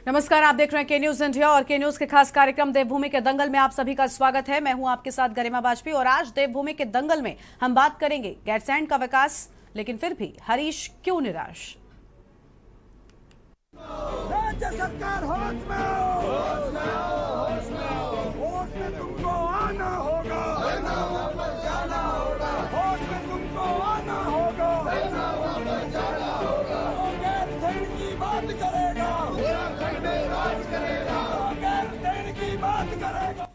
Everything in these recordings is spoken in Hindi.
नमस्कार, आप देख रहे हैं के न्यूज इंडिया और के न्यूज के खास कार्यक्रम देवभूमि के दंगल में आप सभी का स्वागत है। मैं हूं आपके साथ गरिमा वाजपेयी और आज देवभूमि के दंगल में हम बात करेंगे गैरसैंण का विकास, लेकिन फिर भी हरीश क्यों निराश। राज्य सरकार होश में आओ, वोट में तुमको आना होगा, वोट में तुमको आना होगा, गैरसैंण की बात करेगा, गैरसैंण की बात करेगा।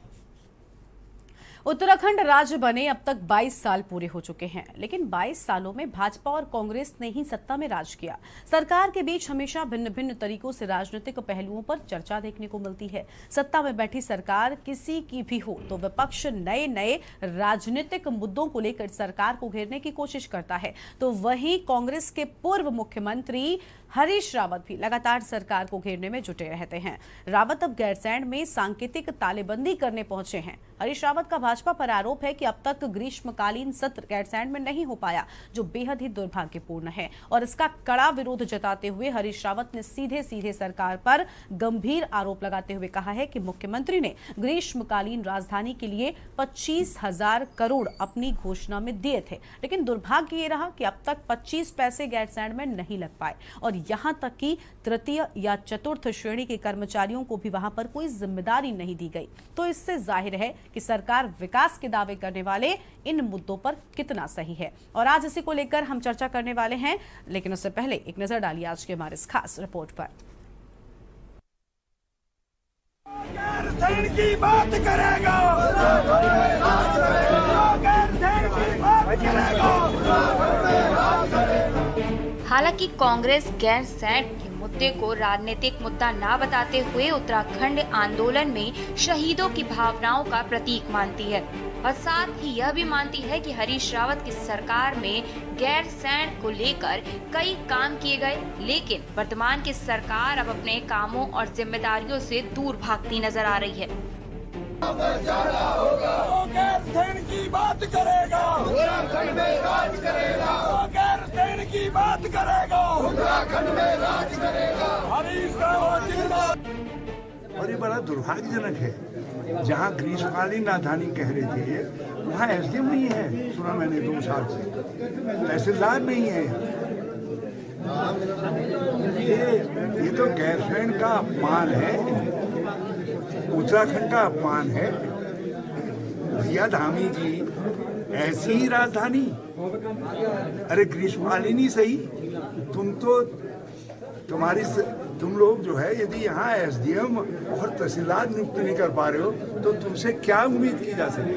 उत्तराखंड राज्य बने अब तक 22 साल पूरे हो चुके हैं, लेकिन 22 सालों में भाजपा और कांग्रेस ने ही सत्ता में राज किया। सरकार के बीच हमेशा भिन्न भिन्न तरीकों से राजनीतिक पहलुओं पर चर्चा देखने को मिलती है। सत्ता में बैठी सरकार किसी की भी हो तो विपक्ष नए नए राजनीतिक मुद्दों को लेकर सरकार को घेरने की कोशिश करता है, तो वहीं कांग्रेस के पूर्व मुख्यमंत्री हरीश रावत भी लगातार सरकार को घेरने में जुटे रहते हैं। रावत अब गैरसैंण में सांकेतिक तालेबंदी करने पहुंचे हैं। हरीश रावत का भाजपा पर आरोप है कि अब तक ग्रीष्मकालीन सत्र गैरसैंण में नहीं हो पाया, जो बेहद ही दुर्भाग्यपूर्ण है, और इसका कड़ा विरोध जताते हुए हरीश रावत ने सीधे सीधे सरकार पर गंभीर आरोप लगाते हुए कहा है कि मुख्यमंत्री ने ग्रीष्मकालीन राजधानी के लिए 25,000 करोड़ अपनी घोषणा में दिए थे, लेकिन दुर्भाग्य ये रहा कि अब तक 25 पैसे गैरसैंण में नहीं लग पाए, और यहां तक कि तृतीय या चतुर्थ श्रेणी के कर्मचारियों को भी वहां पर कोई जिम्मेदारी नहीं दी गई। तो इससे जाहिर है कि सरकार विकास के दावे करने वाले इन मुद्दों पर कितना सही है, और आज इसी को लेकर हम चर्चा करने वाले हैं। लेकिन उससे पहले एक नजर डालिए आज के हमारे इस खास रिपोर्ट पर। गैरसैंण की बात करेगा, गैरसैंण की बात करेगा। हालांकि कांग्रेस गैरसैंण के मुद्दे को राजनीतिक मुद्दा न बताते हुए उत्तराखंड आंदोलन में शहीदों की भावनाओं का प्रतीक मानती है, और साथ ही यह भी मानती है कि हरीश रावत की सरकार में गैरसैंण को लेकर कई काम किए गए, लेकिन वर्तमान की सरकार अब अपने कामों और जिम्मेदारियों से दूर भागती नजर आ रही है। गैरसैंण की बात करेगा, उत्तराखंड में राज करेगा, गैरसैंण की बात करेगा, उत्तराखंड में राज करेगा, हरीश रावत जिंदाबाद। और ये बड़ा दुर्भाग्यजनक है, जहाँ ग्रीष्मकालीन राजधानी कह रहे थे वहाँ एसडीएम नहीं है, सुना मैंने 2 साल से, तहसीलदार नहीं है। ये तो गैरसैंण का अपमान है, उत्तराखंड का अपमान है। भैया धामी जी, ऐसी ही राजधानी, अरे ग्रीष्मकालीन ही सही, तुम लोग जो है, यदि यहाँ एसडीएम और तहसीलदार नियुक्त नहीं कर पा रहे हो तो तुमसे क्या उम्मीद की जा सकती।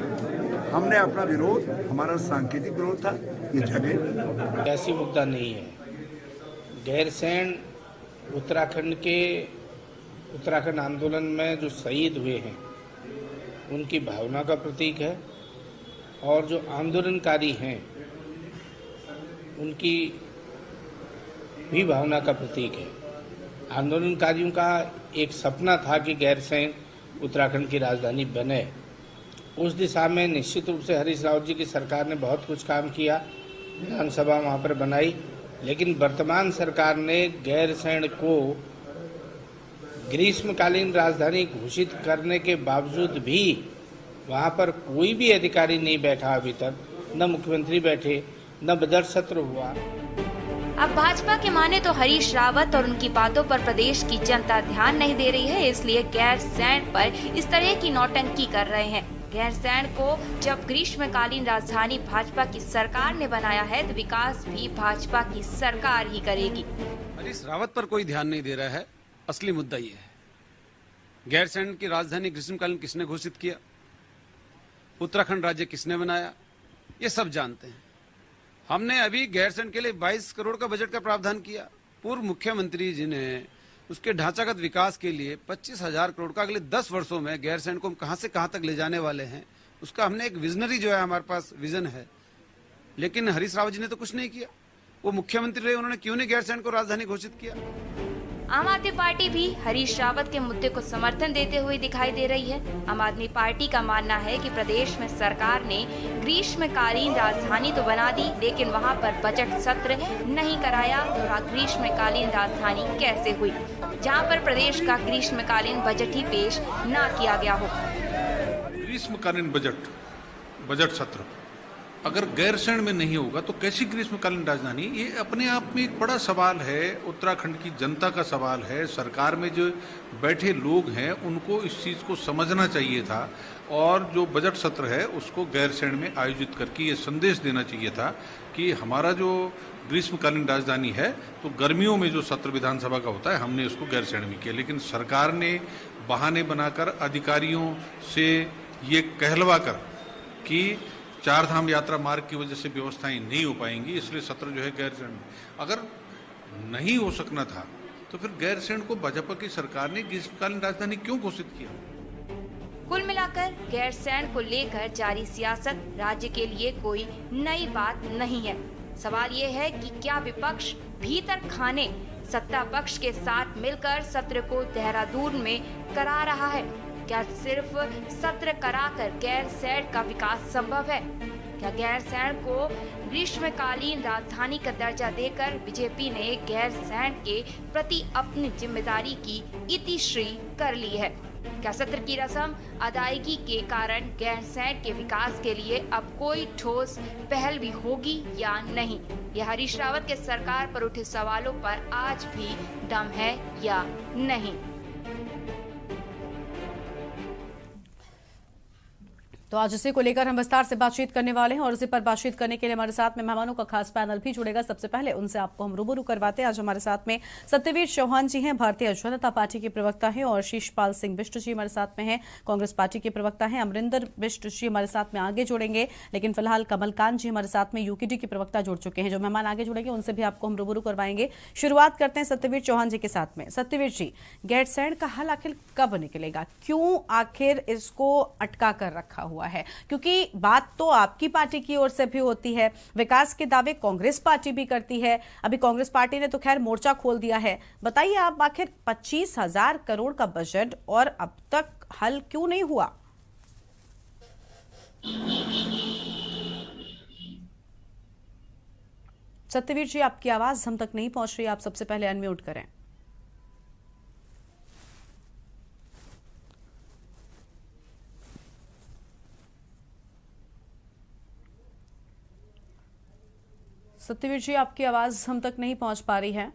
हमने अपना विरोध, हमारा सांकेतिक विरोध था, ये जगह ऐसी मुद्दा नहीं है। गैरसैंण उत्तराखंड आंदोलन में जो शहीद हुए हैं उनकी भावना का प्रतीक है, और जो आंदोलनकारी हैं उनकी भी भावना का प्रतीक है। आंदोलनकारियों का एक सपना था कि गैरसैंण उत्तराखंड की राजधानी बने। उस दिशा में निश्चित रूप से हरीश रावत जी की सरकार ने बहुत कुछ काम किया, विधानसभा वहाँ पर बनाई, लेकिन वर्तमान सरकार ने गैरसैंण को ग्रीष्मकालीन राजधानी घोषित करने के बावजूद भी वहाँ पर कोई भी अधिकारी नहीं बैठा अभी तक, न मुख्यमंत्री बैठे, न बजट सत्र हुआ। अब भाजपा के माने तो हरीश रावत और उनकी बातों पर प्रदेश की जनता ध्यान नहीं दे रही है, इसलिए गैरसैंण पर इस तरह की नौटंकी कर रहे हैं। गैरसैंण को जब ग्रीष्मकालीन राजधानी भाजपा की सरकार ने बनाया है, तो विकास भी भाजपा की सरकार ही करेगी। हरीश रावत पर कोई ध्यान नहीं दे रहा है। असली मुद्दा ये है, गैरसैंण की राजधानी ग्रीष्मकालीन किसने घोषित किया, उत्तराखंड राज्य किसने बनाया, ये सब जानते हैं। हमने अभी गैरसैंण के लिए 22 करोड़ का बजट का प्रावधान किया। पूर्व मुख्यमंत्री जी ने उसके ढांचागत विकास के लिए 25,000 करोड़ का अगले 10 वर्षों में गैरसैंण को हम कहां से कहां तक ले जाने वाले हैं, उसका हमने एक विजनरी जो है, हमारे पास विजन है। लेकिन हरीश रावत जी ने तो कुछ नहीं किया। वो मुख्यमंत्री रहे, उन्होंने क्यों नहीं गैरसैंण को राजधानी घोषित किया। आम आदमी पार्टी भी हरीश रावत के मुद्दे को समर्थन देते हुए दिखाई दे रही है। आम आदमी पार्टी का मानना है कि प्रदेश में सरकार ने ग्रीष्मकालीन राजधानी तो बना दी, लेकिन वहां पर बजट सत्र नहीं कराया। तो ग्रीष्मकालीन राजधानी कैसे हुई, जहां पर प्रदेश का ग्रीष्मकालीन बजट ही पेश न किया गया हो। ग्रीष्मकालीन बजट सत्र अगर गैरसैंण में नहीं होगा तो कैसी ग्रीष्मकालीन राजधानी? ये अपने आप में एक बड़ा सवाल है, उत्तराखंड की जनता का सवाल है। सरकार में जो बैठे लोग हैं उनको इस चीज़ को समझना चाहिए था और जो बजट सत्र है उसको गैरसैंण में आयोजित करके ये संदेश देना चाहिए था कि हमारा जो ग्रीष्मकालीन राजधानी है तो गर्मियों में जो सत्र विधानसभा का होता है हमने उसको गैरसैंण में किया। लेकिन सरकार ने बहाने बनाकर अधिकारियों से ये कहलवा कर कि चारधाम यात्रा मार्ग की वजह से व्यवस्थाएं नहीं हो पाएंगी, इसलिए सत्र जो है गैरसैंण में। अगर नहीं हो सकना था तो फिर गैरसैंण को भाजपा की सरकार ने ग्रीष्मकालीन राजधानी क्यों घोषित किया? कुल मिलाकर गैरसैंण को लेकर जारी सियासत राज्य के लिए कोई नई बात नहीं है। सवाल ये है कि क्या विपक्ष भीतर खाने सत्ता पक्ष के साथ मिलकर सत्र को देहरादून में करा रहा है? क्या सिर्फ सत्र कराकर गैरसैंण का विकास संभव है? क्या गैरसैंण को ग्रीष्मकालीन राजधानी का दर्जा देकर बीजेपी ने गैरसैंण के प्रति अपनी जिम्मेदारी की इतिश्री कर ली है? क्या सत्र की रस्म अदायगी के कारण गैरसैंण के विकास के लिए अब कोई ठोस पहल भी होगी या नहीं? यह हरीश रावत के सरकार पर उठे सवालों पर आज भी दम है या नहीं? तो आज इसी को लेकर हम विस्तार से बातचीत करने वाले हैं और इसी पर बातचीत करने के लिए हमारे साथ में मेहमानों का खास पैनल भी जुड़ेगा। सबसे पहले उनसे आपको हम रूबरू करवाते हैं। आज हमारे साथ में सत्यवीर चौहान जी हैं, भारतीय जनता पार्टी के प्रवक्ता हैं, और शीशपाल सिंह बिष्ट जी हमारे साथ में हैं, कांग्रेस पार्टी के प्रवक्ता हैं। अमरिंदर बिष्ट जी हमारे साथ में आगे जुड़ेंगे, लेकिन फिलहाल कमलकांत जी हमारे साथ में यूकेडी के प्रवक्ता जुड़ चुके हैं। जो मेहमान आगे जुड़ेंगे उनसे भी आपको हम रूबरू करवाएंगे। शुरुआत करते हैं सत्यवीर चौहान जी के साथ में। सत्यवीर जी, गैरसैंण का हल आखिर कब निकलेगा? क्यों आखिर इसको अटका कर रखा हुआ है? क्योंकि बात तो आपकी पार्टी की ओर से भी होती है, विकास के दावे कांग्रेस पार्टी भी करती है। अभी कांग्रेस पार्टी ने तो खैर मोर्चा खोल दिया है। बताइए आप, आखिर 25,000 करोड़ का बजट और अब तक हल क्यों नहीं हुआ? सत्यवीर जी, आपकी आवाज हम तक नहीं पहुंच रही, आप सबसे पहले अनम्यूट करें। सत्यवीर जी, आपकी आवाज हम तक नहीं पहुंच पा रही है।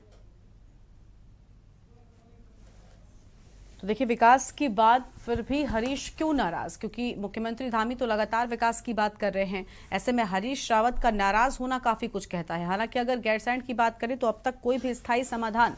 तो देखिए, विकास की बात फिर भी हरीश क्यों नाराज? क्योंकि मुख्यमंत्री धामी तो लगातार विकास की बात कर रहे हैं। ऐसे में हरीश रावत का नाराज होना काफी कुछ कहता है। हालांकि अगर गैरसैंण की बात करें तो अब तक कोई भी स्थायी समाधान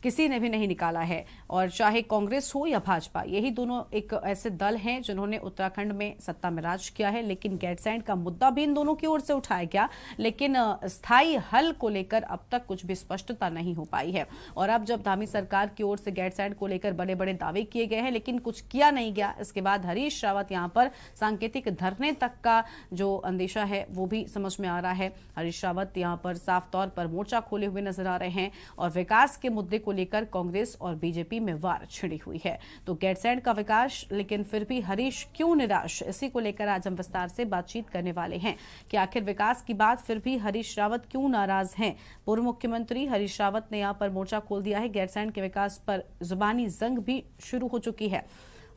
किसी ने भी नहीं निकाला है, और चाहे कांग्रेस हो या भाजपा, यही दोनों एक ऐसे दल हैं जिन्होंने उत्तराखंड में सत्ता में राज किया है। लेकिन गैरसैंण का मुद्दा भी इन दोनों की ओर से उठाया गया, लेकिन स्थायी हल को लेकर अब तक कुछ भी स्पष्टता नहीं हो पाई है। और अब जब धामी सरकार की ओर से गैरसैंण को लेकर बड़े बड़े दावे किए गए हैं लेकिन कुछ किया नहीं गया, इसके बाद हरीश रावत यहां पर सांकेतिक धरने तक का जो अंदेशा है वो भी समझ में आ रहा है। हरीश रावत यहां पर साफ तौर पर मोर्चा खोले हुए नजर आ रहे हैं और विकास के मुद्दे को लेकर कांग्रेस और बीजेपी में वार छिड़ी हुई है। तो गैरसैंण का विकास, लेकिन फिर भी हरीश क्यों निराश, इसी को लेकर आज हम विस्तार से बातचीत करने वाले हैं कि आखिर विकास की बात फिर भी हरीश रावत क्यों नाराज हैं। पूर्व मुख्यमंत्री हरीश रावत ने यहां पर मोर्चा खोल दिया है। गैरसैंण के विकास पर जुबानी जंग भी शुरू हो चुकी है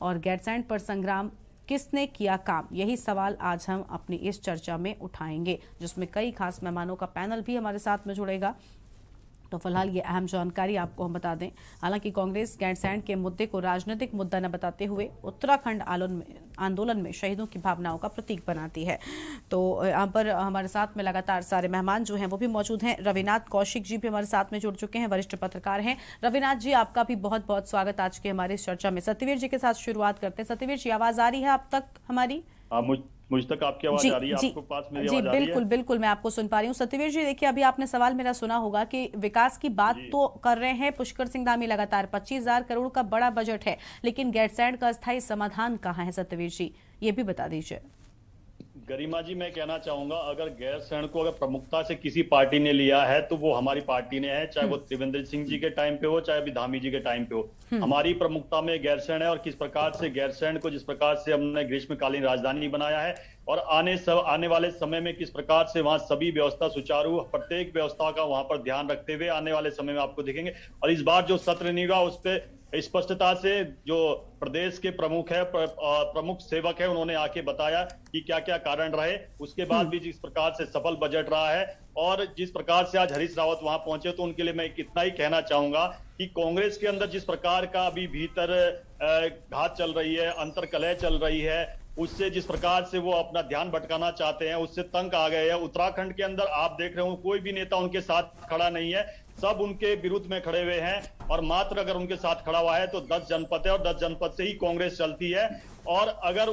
और गैरसैंण पर संग्राम किसने किया काम, यही सवाल आज हम अपनी इस चर्चा में उठाएंगे, जिसमें कई खास मेहमानों का पैनल भी हमारे साथ में जुड़ेगा। तो फिलहाल ये अहम जानकारी आपको हम बता दें। हालांकि कांग्रेस गैरसैंण के मुद्दे को राजनीतिक मुद्दा न बताते हुए उत्तराखंड आंदोलन में शहीदों की भावनाओं का प्रतीक बनाती है। तो यहाँ पर हमारे साथ में लगातार सारे मेहमान जो हैं वो भी मौजूद हैं। रविनाथ कौशिक जी भी हमारे साथ में जुड़ चुके हैं, वरिष्ठ पत्रकार हैं। रविनाथ जी, आपका भी बहुत बहुत स्वागत आज के हमारी इस चर्चा में। सत्यवीर जी के साथ शुरुआत करते हैं। सत्यवीर जी, आवाज आ रही है आप तक हमारी? मुझ तक आपकी आवाज आ रही है? आपको पास मेरी आवाज आ रही है? बिल्कुल बिल्कुल, मैं आपको सुन पा रही हूँ। सत्यवीर जी, देखिए, अभी आपने सवाल मेरा सुना होगा कि विकास की बात तो कर रहे हैं पुष्कर सिंह धामी लगातार, 25,000 करोड़ का बड़ा बजट है, लेकिन गैरसैंण का स्थायी समाधान कहाँ है? सत्यवीर जी, ये भी बता दीजिए। गरिमा जी, मैं कहना चाहूंगा, अगर गैरसैंण को अगर प्रमुखता से किसी पार्टी ने लिया है तो वो हमारी पार्टी ने है, चाहे वो त्रिवेंद्र सिंह जी के टाइम पे हो, चाहे अभी धामी जी के टाइम पे हो। हमारी प्रमुखता में गैरसैंण है, और किस प्रकार से गैरसैंण को जिस प्रकार से हमने ग्रीष्मकालीन राजधानी बनाया है, और आने वाले समय में किस प्रकार से वहां सभी व्यवस्था सुचारू, प्रत्येक व्यवस्था का वहां पर ध्यान रखते हुए आने वाले समय में आपको दिखेंगे। और इस बार जो सत्र नहीं हुआ उस पर स्पष्टता से जो प्रदेश के प्रमुख सेवक है, उन्होंने आके बताया कि क्या क्या कारण रहे। उसके बाद भी जिस प्रकार से सफल बजट रहा है, और जिस प्रकार से आज हरीश रावत वहां पहुंचे, तो उनके लिए मैं इतना ही कहना चाहूंगा कि कांग्रेस के अंदर जिस प्रकार का अभी भीतर घात चल रही है, अंतर्कलह चल रही है, उससे जिस प्रकार से वो अपना ध्यान भटकाना चाहते हैं, उससे तंग आ गए हैं। उत्तराखंड के अंदर आप देख रहे हो कोई भी नेता उनके साथ खड़ा नहीं है, सब उनके विरुद्ध में खड़े हुए हैं, और मात्र अगर उनके साथ खड़ा हुआ है तो 10 जनपद है, और 10 जनपद से ही कांग्रेस चलती है। और अगर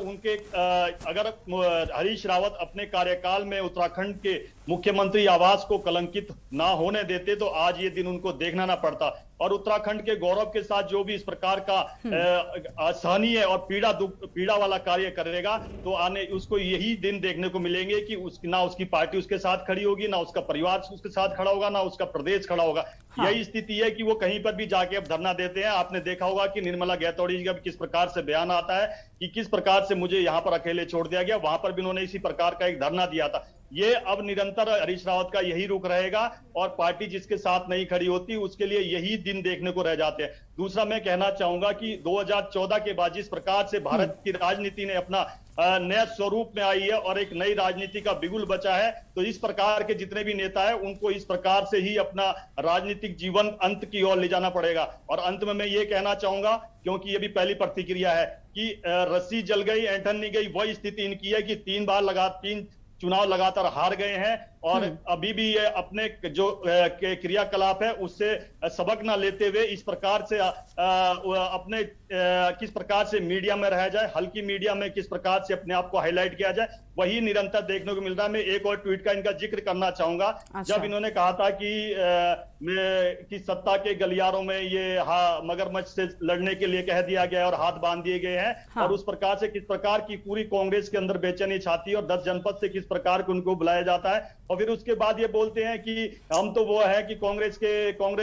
हरीश रावत अपने कार्यकाल में उत्तराखंड के मुख्यमंत्री आवास को कलंकित ना होने देते तो आज ये दिन उनको देखना ना पड़ता। और उत्तराखंड के गौरव के साथ जो भी इस प्रकार का असहनीय और पीड़ा वाला कार्य करेगा, तो उसको यही दिन देखने को मिलेंगे कि ना उसकी पार्टी उसके साथ खड़ी होगी, ना उसका परिवार उसके साथ खड़ा होगा, ना उसका प्रदेश खड़ा होगा। यही स्थिति है कि वो कहीं पर भी जाके अब धरना देते हैं। आपने देखा होगा कि निर्मला गैतोड़ी जी का किस प्रकार से बयान आता है कि किस प्रकार से मुझे यहां पर अकेले छोड़ दिया गया, वहां पर भी उन्होंने इसी प्रकार का एक धरना दिया था। ये अब निरंतर हरीश रावत का यही रुख रहेगा, और पार्टी जिसके साथ नहीं खड़ी होती उसके लिए यही दिन देखने को रह जाते हैं। दूसरा मैं कहना चाहूंगा कि 2014 के बाद जिस प्रकार से भारत की राजनीति ने अपना नया स्वरूप में आई है और एक नई राजनीति का बिगुल बचा है, तो इस प्रकार के जितने भी नेता है उनको इस प्रकार से ही अपना राजनीतिक जीवन अंत की ओर ले जाना पड़ेगा। और अंत में मैं ये कहना चाहूंगा, क्योंकि ये भी पहली प्रतिक्रिया है, कि रस्सी जल गई ऐंठन नहीं गई, वही स्थिति इनकी है कि 3 चुनाव लगातार हार गए हैं, और अभी भी ये अपने जो क्रियाकलाप है उससे सबक ना लेते हुए इस प्रकार से अपने किस प्रकार से मीडिया में रह जाए, हल्की मीडिया में किस प्रकार से अपने आप को हाईलाइट किया जाए, वही निरंतर देखने को मिल रहा है। मैं एक और ट्वीट का इनका जिक्र करना चाहूंगा। अच्छा। जब इन्होंने कहा था कि सत्ता के गलियारों में ये मगरमच्छ से लड़ने के लिए कह दिया गया और हाथ बांध दिए गए हैं, हाँ। और उस प्रकार से किस प्रकार की पूरी कांग्रेस के अंदर बेचैनी छाती, और 10 जनपद से किस प्रकार को उनको बुलाया जाता है, और फिर उसके बाद ये बोलते हैं कि हम तो वो है कि कांग्रेस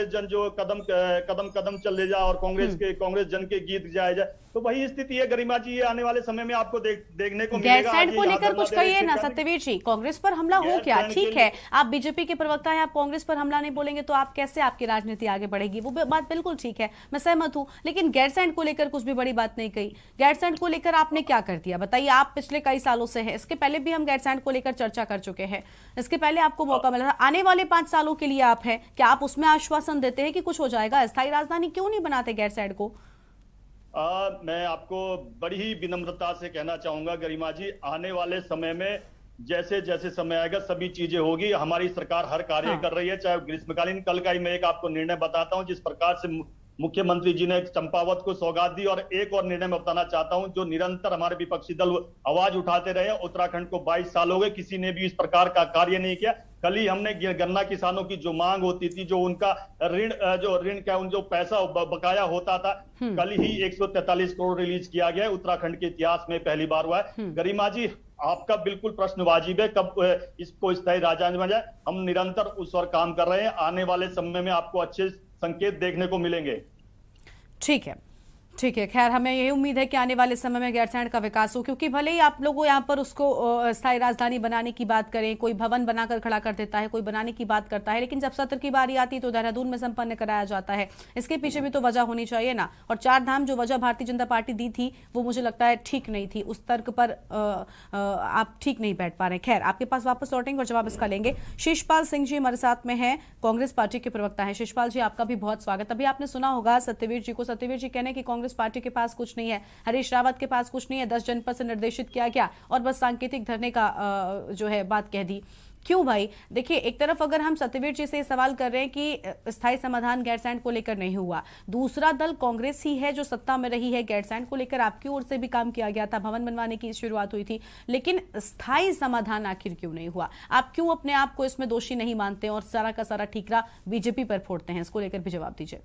जन जो कदम चल ले जा, और कांग्रेस जन के गीत गाए जाए। तो वही स्थिति है गरिमा जी, ये आने वाले समय में आपको देखने को मिलेगा। गैरसैंण को लेकर कुछ कहिए ना सत्यवीर जी, कांग्रेस पर हमला हो क्या? ठीक है, आप बीजेपी के प्रवक्ता हैं, आप कांग्रेस पर हमला नहीं बोलेंगे तो आप कैसे आपकी राजनीति आगे बढ़ेगी? वो बात बिल्कुल ठीक है, मैं सहमत हूं, लेकिन गैरसैंण को लेकर कुछ भी बड़ी बात नहीं कही। गैरसैंण को लेकर आपने क्या कर दिया बताइए? आप पिछले कई सालों से है, इसके पहले भी हम गैरसैंण को लेकर चर्चा कर चुके हैं, इसके पहले आपको मौका मिला था। आने वाले 5 सालों के लिए आप हैं, क्या आप उसमें आश्वासन देते हैं कि कुछ हो जाएगा? अस्थायी राजधानी क्यों नहीं बनाते गैरसैंण को? मैं आपको बड़ी ही विनम्रता से कहना चाहूंगा गरिमा जी, आने वाले समय में जैसे जैसे समय आएगा सभी चीजें होगी। हमारी सरकार हर कार्य कर रही है, चाहे ग्रीष्मकालीन। कल का ही मैं एक आपको निर्णय बताता हूं, जिस प्रकार से मुख्यमंत्री जी ने चंपावत को सौगात दी। और एक और निर्णय मैं बताना चाहता हूं, जो निरंतर हमारे विपक्षी दल आवाज उठाते रहे, उत्तराखंड को 22 साल हो गए, किसी ने भी इस प्रकार का कार्य नहीं किया। कल ही हमने गन्ना किसानों की जो मांग होती थी, जो उनका जो पैसा बकाया होता था, कल ही 143 करोड़ रिलीज किया गया है। उत्तराखंड के इतिहास में पहली बार हुआ है। गरिमा जी, आपका बिल्कुल प्रश्न वाजिब है, कब इसको स्थायी राजधानी बन जाए। हम निरंतर उस और काम कर रहे हैं, आने वाले समय में आपको अच्छे संकेत देखने को मिलेंगे। ठीक है, ठीक है। खैर, हमें यही उम्मीद है कि आने वाले समय में गैरसैंण का विकास हो, क्योंकि भले ही आप लोग यहाँ पर उसको स्थायी राजधानी बनाने की बात करें, कोई भवन बनाकर खड़ा कर देता है, कोई बनाने की बात करता है, लेकिन जब सत्र की बारी आती है तो देहरादून में संपन्न कराया जाता है। इसके पीछे भी तो वजह होनी चाहिए ना। और 4 धाम जो वजह भारतीय जनता पार्टी दी थी, वो मुझे लगता है ठीक नहीं थी। उस तर्क पर आप ठीक नहीं बैठ पा रहे। खैर, आपके पास वापस लौटेंगे और जवाब इसका लेंगे। शिषपाल सिंह जी हमारे साथ में है, कांग्रेस पार्टी के प्रवक्ता है। शिषपाल जी, आपका भी बहुत स्वागत। अभी आपने सुना होगा सत्यवीर जी को। सत्यवीर जी कहने की कांग्रेस पार्टी के पास कुछ नहीं है, हरीश रावत के पास कुछ नहीं है, 10 जनपद से निर्देशित किया गया और बस सांकेतिक धरने का जो है बात कह दी। क्यों भाई? देखिए, एक तरफ अगर हम सत्यवीर जी से सवाल कर रहे हैं कि स्थायी समाधान गैरसैंण को लेकर नहीं हुआ, दूसरा दल कांग्रेस ही है जो सत्ता में रही है। गैरसैंण को लेकर आपकी ओर से भी काम किया गया था, भवन बनवाने की शुरुआत हुई थी, लेकिन स्थायी समाधान आखिर क्यों नहीं हुआ? आप क्यों अपने आप को इसमें दोषी नहीं मानते और सारा का सारा ठीकरा बीजेपी पर फोड़ते हैं? इसको लेकर भी जवाब दीजिए।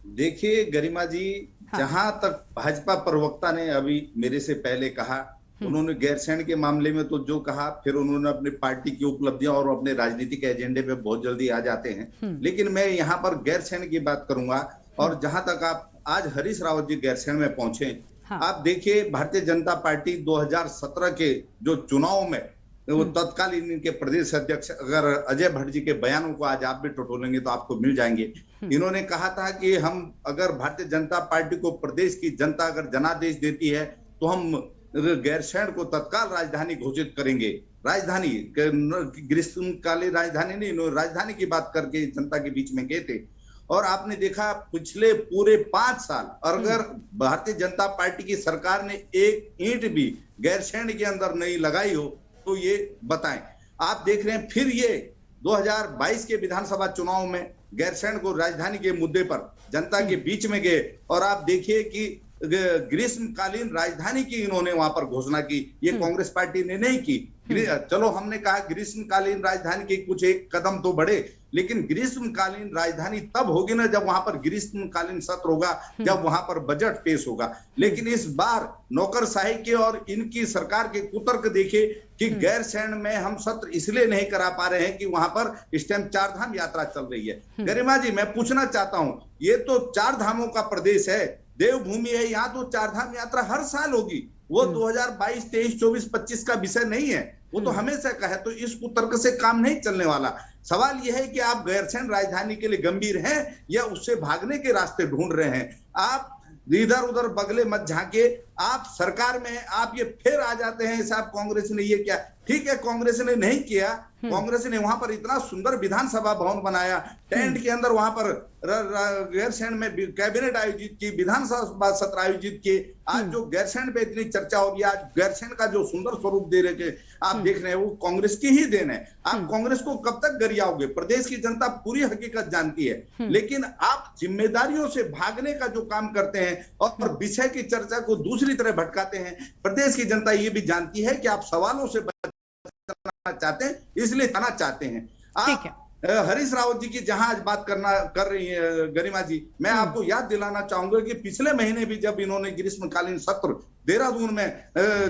देखिए गरिमा जी, जहां तक भाजपा प्रवक्ता ने अभी मेरे से पहले कहा उन्होंने गैरसैंण के मामले में तो जो कहा, फिर उन्होंने अपनी पार्टी की उपलब्धियां और अपने राजनीतिक एजेंडे पे बहुत जल्दी आ जाते हैं। लेकिन मैं यहाँ पर गैरसैंण की बात करूंगा। और जहां तक आप आज हरीश रावत जी गैरसैंण में पहुंचे, आप देखिए भारतीय जनता पार्टी 2017 के जो चुनाव में वो तत्कालीन इनके प्रदेश अध्यक्ष, अगर अजय भट्ट जी के बयानों को आज आप भी टटोलेंगे तो आपको मिल जाएंगे। इन्होंने कहा था कि हम अगर भारतीय जनता पार्टी को प्रदेश की जनता अगर जनादेश देती है तो हम गैरसैंण को तत्काल राजधानी घोषित करेंगे। राजधानी, ग्रीष्मकालीन राजधानी नहीं, इन्होंने राजधानी की बात करके जनता के बीच में गए थे। और आपने देखा पिछले पूरे 5 साल, और अगर भारतीय जनता पार्टी की सरकार ने एक ईंट भी गैरसैंण के अंदर नहीं लगाई हो तो ये बताएं। आप देख रहे हैं फिर ये 2022 के विधानसभा चुनाव में गैरसैंण को राजधानी के मुद्दे पर जनता के बीच में गए, और आप देखिए कि ग्रीष्मकालीन राजधानी की इन्होंने वहां पर घोषणा की। ये कांग्रेस पार्टी ने नहीं की। चलो हमने कहा ग्रीष्मकालीन राजधानी के कुछ एक कदम तो बढ़े, लेकिन ग्रीष्मकालीन राजधानी तब होगी ना जब वहां पर ग्रीष्मकालीन सत्र होगा, जब वहां पर बजट पेश होगा। लेकिन इस बार नौकरशाही के और इनकी सरकार के कुतर्क देखे कि गैरसैंण में हम सत्र इसलिए नहीं करा पा रहे हैं कि वहां पर इस टाइम 4 धाम यात्रा चल रही है। गरिमा जी, मैं पूछना चाहता हूं, ये तो 4 धामों का प्रदेश है, देवभूमि है, यहाँ तो 4 धाम यात्रा हर साल होगी। वो 2022, 23, 24, 25 का विषय नहीं है, वो तो हमेशा का है। तो इस कुतर्क से काम नहीं चलने वाला। सवाल यह है कि आप गैरसैंण राजधानी के लिए गंभीर हैं या उससे भागने के रास्ते ढूंढ रहे हैं। आप इधर उधर बगले मत झांके। आप सरकार में आप ये फिर आ जाते हैं साहब कांग्रेस ने ये क्या। ठीक है, कांग्रेस ने नहीं किया, कांग्रेस ने वहां पर इतना सुंदर विधानसभा भवन बनाया, टेंट के अंदर वहां पर गैरसैंण में कैबिनेट आयोजित की, विधानसभा सत्र आयोजित किए। आज जो गैरसैंण पे इतनी चर्चा हो रही है, आज गैरसैंण का जो सुंदर स्वरूप दे रहे थे आप देख रहे हैं, वो कांग्रेस की ही देन है। आप कांग्रेस को कब तक गरियाओगे? प्रदेश की जनता पूरी हकीकत जानती है, लेकिन आप जिम्मेदारियों से भागने का जो काम करते हैं और विषय की चर्चा को दूसरी तरह भटकाते हैं। प्रदेश की जनता ये भी जानती है कि आप सवालों से बचना चाहते हैं, इसलिए जाना चाहते हैं। आप हरीश रावत जी की जहां आज बात कर रही है गरिमा जी, मैं आपको याद दिलाना चाहूंगा कि पिछले महीने भी जब इन्होंने ग्रीष्मकालीन सत्र देहरादून में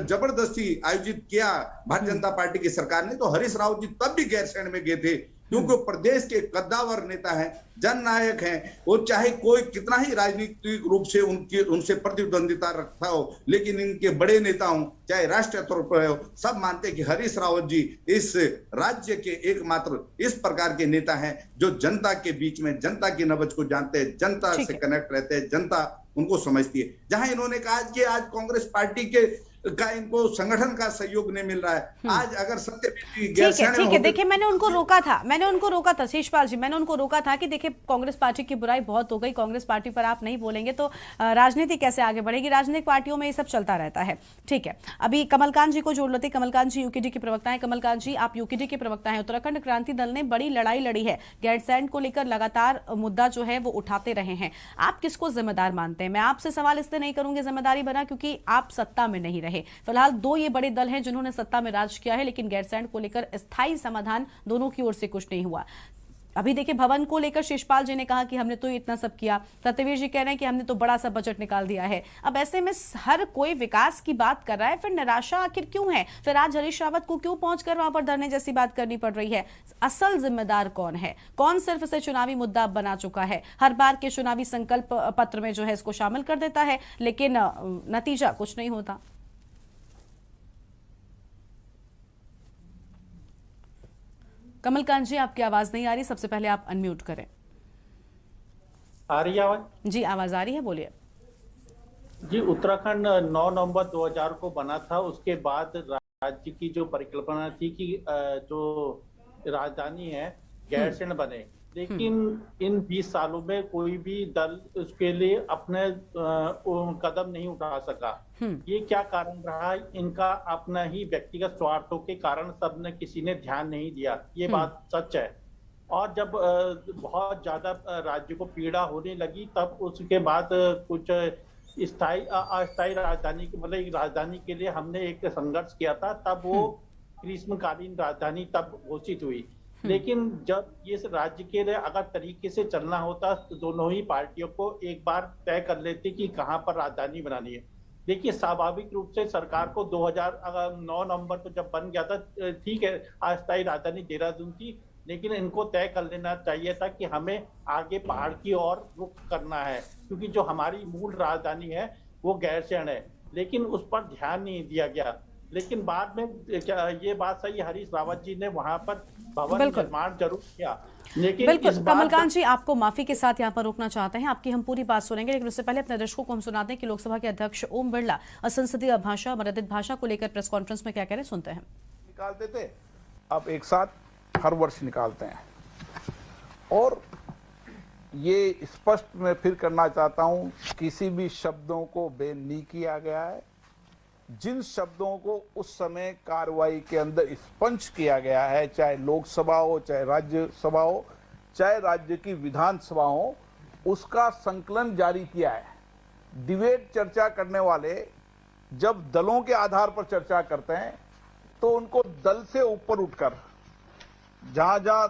जबरदस्ती आयोजित किया भारतीय जनता पार्टी की सरकार ने, तो हरीश रावत जी तब भी गैरसैंण में गए थे, क्योंकि प्रदेश के कद्दावर नेता हैं, जननायक हैं। वो चाहे कोई कितना ही राजनीतिक रूप से उनसे प्रतिद्वंदिता रखता हो, लेकिन इनके बड़े नेता हों, चाहे राष्ट्रीय तौर पर हो, सब मानते हैं कि हरीश रावत जी इस राज्य के एकमात्र इस प्रकार के नेता हैं जो जनता के बीच में जनता की नब्ज को जानते हैं, जनता से कनेक्ट रहते हैं, जनता उनको समझती है। जहां इन्होंने कहा कि आज कांग्रेस पार्टी के का इनको संगठन का सहयोग नहीं मिल रहा है। आज अगर ठीक है, देखिए मैंने उनको रोका था शिषपाल जी, मैंने उनको रोका था कि देखिए कांग्रेस पार्टी की बुराई बहुत हो गई, कांग्रेस पार्टी पर आप नहीं बोलेंगे तो राजनीति कैसे आगे बढ़ेगी। राजनीतिक पार्टियों में ये सब चलता रहता है। ठीक है, अभी कमलकांत जी को जोड़ लेते। कमलकांत जी यूकेडी के प्रवक्ता है। कमलकांत जी, आप यूकेडी के प्रवक्ता है। उत्तराखंड क्रांति दल ने बड़ी लड़ाई लड़ी है, गैरसैंण को लेकर लगातार मुद्दा जो है वो उठाते रहे हैं। आप किसको जिम्मेदार मानते हैं? मैं आपसे सवाल इसलिए नहीं करूंगी जिम्मेदारी बना क्योंकि आप सत्ता में नहीं रहे। फिलहाल 2 ये बड़े दल हैं जिन्होंने सत्ता में राज किया है, लेकिन गैरसैंण को लेकर स्थायी समाधान दोनों की ओर से कुछ नहीं हुआ। अभी देखिए भवन को लेकर शिषपाल जी ने कहा कि हमने तो इतना सब किया, सत्यवीर जी कह रहे हैं कि हमने तो बड़ा सा बजट निकाल दिया है। अब ऐसे में हर कोई विकास की बात कर रहा है, फिर निराशा आखिर क्यों है? फिर आज हरीश रावत को क्यों पहुंचकर वहां पर धरने जैसी बात करनी पड़ रही है? असल जिम्मेदार कौन है? कौन सिर्फ इसे चुनावी मुद्दा बना चुका है? हर बार के चुनावी संकल्प पत्र में जो है इसको शामिल कर देता है, लेकिन नतीजा कुछ नहीं होता। कमलकांत जी, आपकी आवाज नहीं आ रही, सबसे पहले आप अनम्यूट करें। आ रही है आवाज? जी, आवाज आ रही है, बोलिए। जी, उत्तराखंड 9 नवंबर 2000 को बना था। उसके बाद राज्य की जो परिकल्पना थी कि जो राजधानी है गैरसैंण बने, लेकिन इन 20 सालों में कोई भी दल उसके लिए अपने कदम नहीं उठा सका। ये क्या कारण रहा? इनका अपना ही व्यक्तिगत स्वार्थों के कारण सबने किसी ने ध्यान नहीं दिया, ये बात सच है। और जब बहुत ज्यादा राज्य को पीड़ा होने लगी, तब उसके बाद कुछ अस्थायी राजधानी मतलब राजधानी के लिए हमने एक संघर्ष किया था, तब वो ग्रीष्मकालीन राजधानी तब घोषित हुई। लेकिन जब ये राज्य के लिए अगर तरीके से चलना होता तो दोनों ही पार्टियों को एक बार तय कर लेते कि कहां पर राजधानी बनानी है। देखिए, स्वाभाविक रूप से सरकार को 2009 नवंबर को जब बन गया था, ठीक है, अस्थायी राजधानी देहरादून थी, लेकिन इनको तय कर लेना चाहिए था कि हमें आगे पहाड़ की ओर रुख करना है, क्योंकि जो हमारी मूल राजधानी है वो गैरसैंण है, लेकिन उस पर ध्यान नहीं दिया गया। लेकिन बाद में ये बात सही, हरीश रावत जी ने वहां पर भवन निर्माण जरूर किया, लेकिन बिल्कुल। कमलकांत जी, आपको माफी के साथ यहाँ पर रोकना चाहते हैं, आपकी हम पूरी बात सुनेंगे, लेकिन उससे पहले अपने दर्शकों को हम सुनाते हैं कि लोकसभा के अध्यक्ष ओम बिरला असंसदीय भाषा, मर्यादित भाषा को लेकर प्रेस कॉन्फ्रेंस में क्या कह रहे हैं, सुनते हैं। निकालते थे, अब एक साथ हर वर्ष निकालते हैं। और ये स्पष्ट मैं फिर करना चाहता हूं, किसी भी शब्दों को बैन नहीं किया गया है। जिन शब्दों को उस समय कार्रवाई के अंदर स्पंज किया गया है, चाहे लोकसभा हो, चाहे राज्यसभा हो, चाहे राज्य की विधानसभा हो, उसका संकलन जारी किया है। डिबेट चर्चा करने वाले जब दलों के आधार पर चर्चा करते हैं तो उनको दल से ऊपर उठकर जहां जहां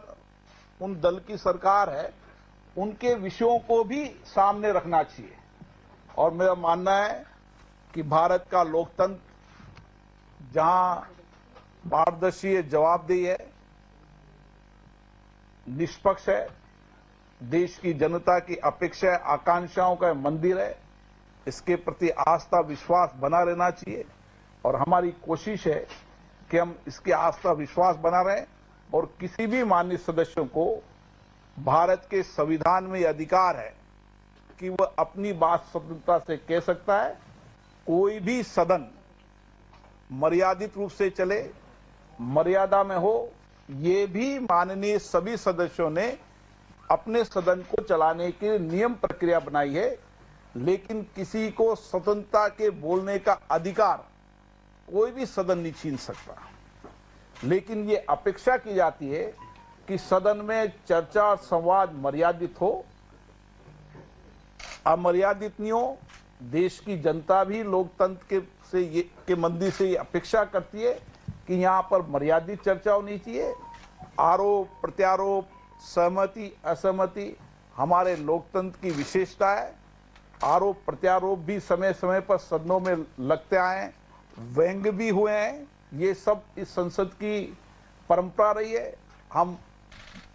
उन दल की सरकार है उनके विषयों को भी सामने रखना चाहिए। और मेरा मानना है कि भारत का लोकतंत्र जहां पारदर्शी जवाबदेही है, निष्पक्ष है, देश की जनता की अपेक्षा आकांक्षाओं का मंदिर है, इसके प्रति आस्था विश्वास बना रहना चाहिए। और हमारी कोशिश है कि हम इसके आस्था विश्वास बना रहें और किसी भी माननीय सदस्यों को भारत के संविधान में यह अधिकार है कि वह अपनी बात स्वतंत्रता से कह सकता है। कोई भी सदन मर्यादित रूप से चले, मर्यादा में हो, ये भी माननीय सभी सदस्यों ने अपने सदन को चलाने के नियम प्रक्रिया बनाई है। लेकिन किसी को स्वतंत्रता के बोलने का अधिकार कोई भी सदन नहीं छीन सकता। लेकिन ये अपेक्षा की जाती है कि सदन में चर्चा और संवाद मर्यादित हो, अमर्यादित नहीं हो। देश की जनता भी लोकतंत्र के मंदिर से ये अपेक्षा करती है कि यहाँ पर मर्यादित चर्चा होनी चाहिए। आरोप प्रत्यारोप, सहमति असहमति हमारे लोकतंत्र की विशेषता है। आरोप प्रत्यारोप भी समय समय पर सदनों में लगते आए, व्यंग भी हुए हैं। ये सब इस संसद की परंपरा रही है। हम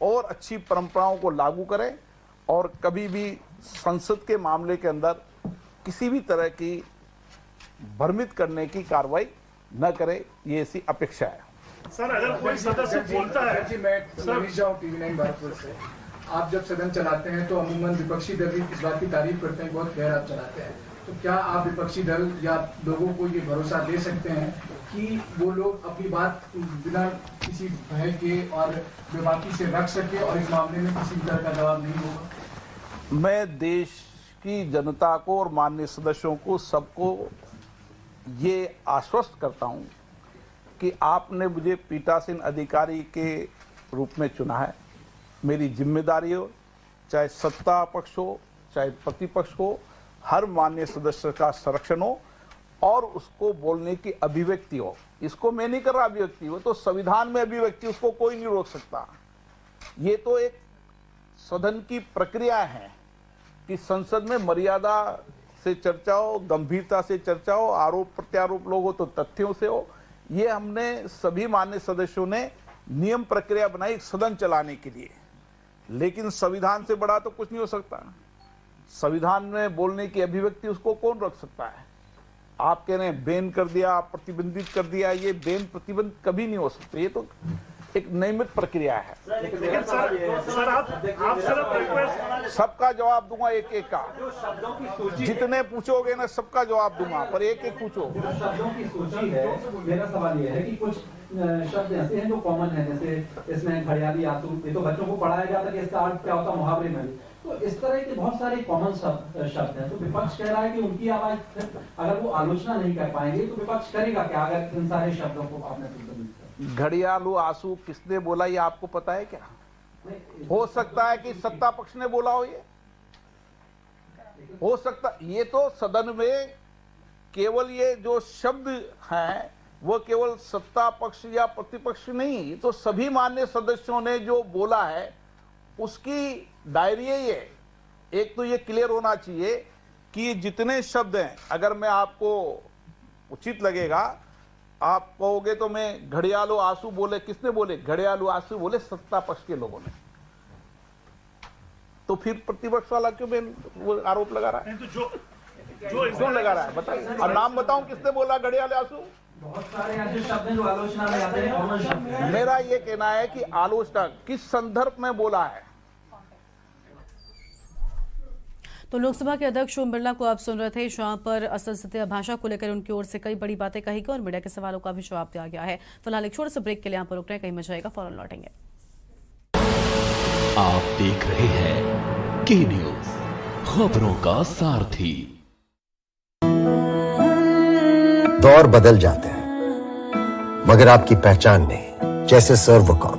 और अच्छी परंपराओं को लागू करें और कभी भी संसद के मामले के अंदर किसी भी तरह की भ्रमित करने की कार्रवाई न करें, ये ऐसी अपेक्षा है। सर, अगर कोई सदस्य बोलता है, जी मैं TV9 भारतवर्ष से, आप जब सदन चलाते हैं तो अमूमन विपक्षी दल भी इस बात की तारीफ करते हैं, बहुत गैर आप चलाते हैं, तो क्या आप विपक्षी दल या लोगों को ये भरोसा दे सकते हैं कि वो लोग अपनी बात बिना किसी भय के और बेबाकी से रख सके और इस मामले में किसी तरह का जवाब नहीं होगा? मैं देश की जनता को और माननीय सदस्यों को सबको ये आश्वस्त करता हूं कि आपने मुझे पीठासीन अधिकारी के रूप में चुना है। मेरी जिम्मेदारी हो, चाहे सत्ता पक्ष हो चाहे प्रतिपक्ष हो, हर माननीय सदस्य का संरक्षण हो और उसको बोलने की अभिव्यक्ति हो। इसको मैं नहीं कर रहा अभिव्यक्ति, वो तो संविधान में अभिव्यक्ति, उसको कोई नहीं रोक सकता। ये तो एक सदन की प्रक्रिया है कि संसद में मर्यादा से चर्चा हो, गंभीरता से चर्चा हो, आरोप प्रत्यारोप लोग हो तो तथ्यों से हो। ये हमने सभी माननीय सदस्यों ने नियम प्रक्रिया बनाई सदन चलाने के लिए। लेकिन संविधान से बड़ा तो कुछ नहीं हो सकता। संविधान में बोलने की अभिव्यक्ति उसको कौन रख सकता है? आप कह रहे हैं बैन कर दिया, प्रतिबंधित कर दिया, ये बैन प्रतिबंध कभी नहीं हो सकते। ये तो एक नियमित प्रक्रिया है। लेकिन सर आप सिर्फ रिक्वेस्ट, सबका जवाब दूंगा एक एक का। जितने पूछोगे ना सबका जवाब दूंगा, पर एक एक पूछो। शब्दों की सूची है। मेरा सवाल यह है कि कुछ शब्द ऐसे हैं जो कॉमन है, जैसे इसमें घड़ियाली आंसू, ये तो बच्चों को पढ़ाया जाता है कि इसका अर्थ क्या होता है मुहावरे में। तो इस तरह के बहुत सारे कॉमन शब्द हैं। तो विपक्ष कह रहा है कि उनकी आवाज अगर वो आलोचना नहीं कर पाएंगे तो विपक्ष करेगा क्या अगर इन सारे शब्दों को आपने? घड़ियालू आंसू किसने बोला ये आपको पता है क्या? हो सकता है कि सत्ता पक्ष ने बोला हो, ये हो सकता। ये तो सदन में केवल ये जो शब्द हैं वो केवल सत्ता पक्ष या प्रतिपक्ष नहीं, ये तो सभी माननीय सदस्यों ने जो बोला है उसकी डायरी है ये। एक तो ये क्लियर होना चाहिए कि ये जितने शब्द हैं, अगर मैं आपको उचित लगेगा, आप कहोगे तो मैं घड़ियालो आंसू बोले, किसने बोले? घड़ियालो आंसू बोले सत्ता पक्ष के लोगों ने। तो फिर प्रतिपक्ष वाला क्यों वो आरोप लगा रहा है? क्यों लगा रहा है बताइए, और नाम बताऊं किसने बोला घड़ियालो आंसू? बहुत सारे ऐसे शब्द हैं जो आलोचना में आते हैं, कॉमन शब्द हैं। मेरा ये कहना है कि आलोचना किस संदर्भ में बोला है। तो लोकसभा के अध्यक्ष ओम बिरला को आप सुन रहे थे, जहां पर असंसदीय भाषा को लेकर उनकी ओर से कई बड़ी बातें कही गई और मीडिया के सवालों का भी जवाब दिया गया है। फिलहाल एक छोटे से ब्रेक के लिए यहाँ पर रुक रहे हैं, कहीं मजा आएगा, फौरन लौटेंगे। आप देख रहे हैं के न्यूज, खबरों का सारथी। दौर बदल जाते हैं मगर आपकी पहचान नहीं। जैसे सर्वोकॉम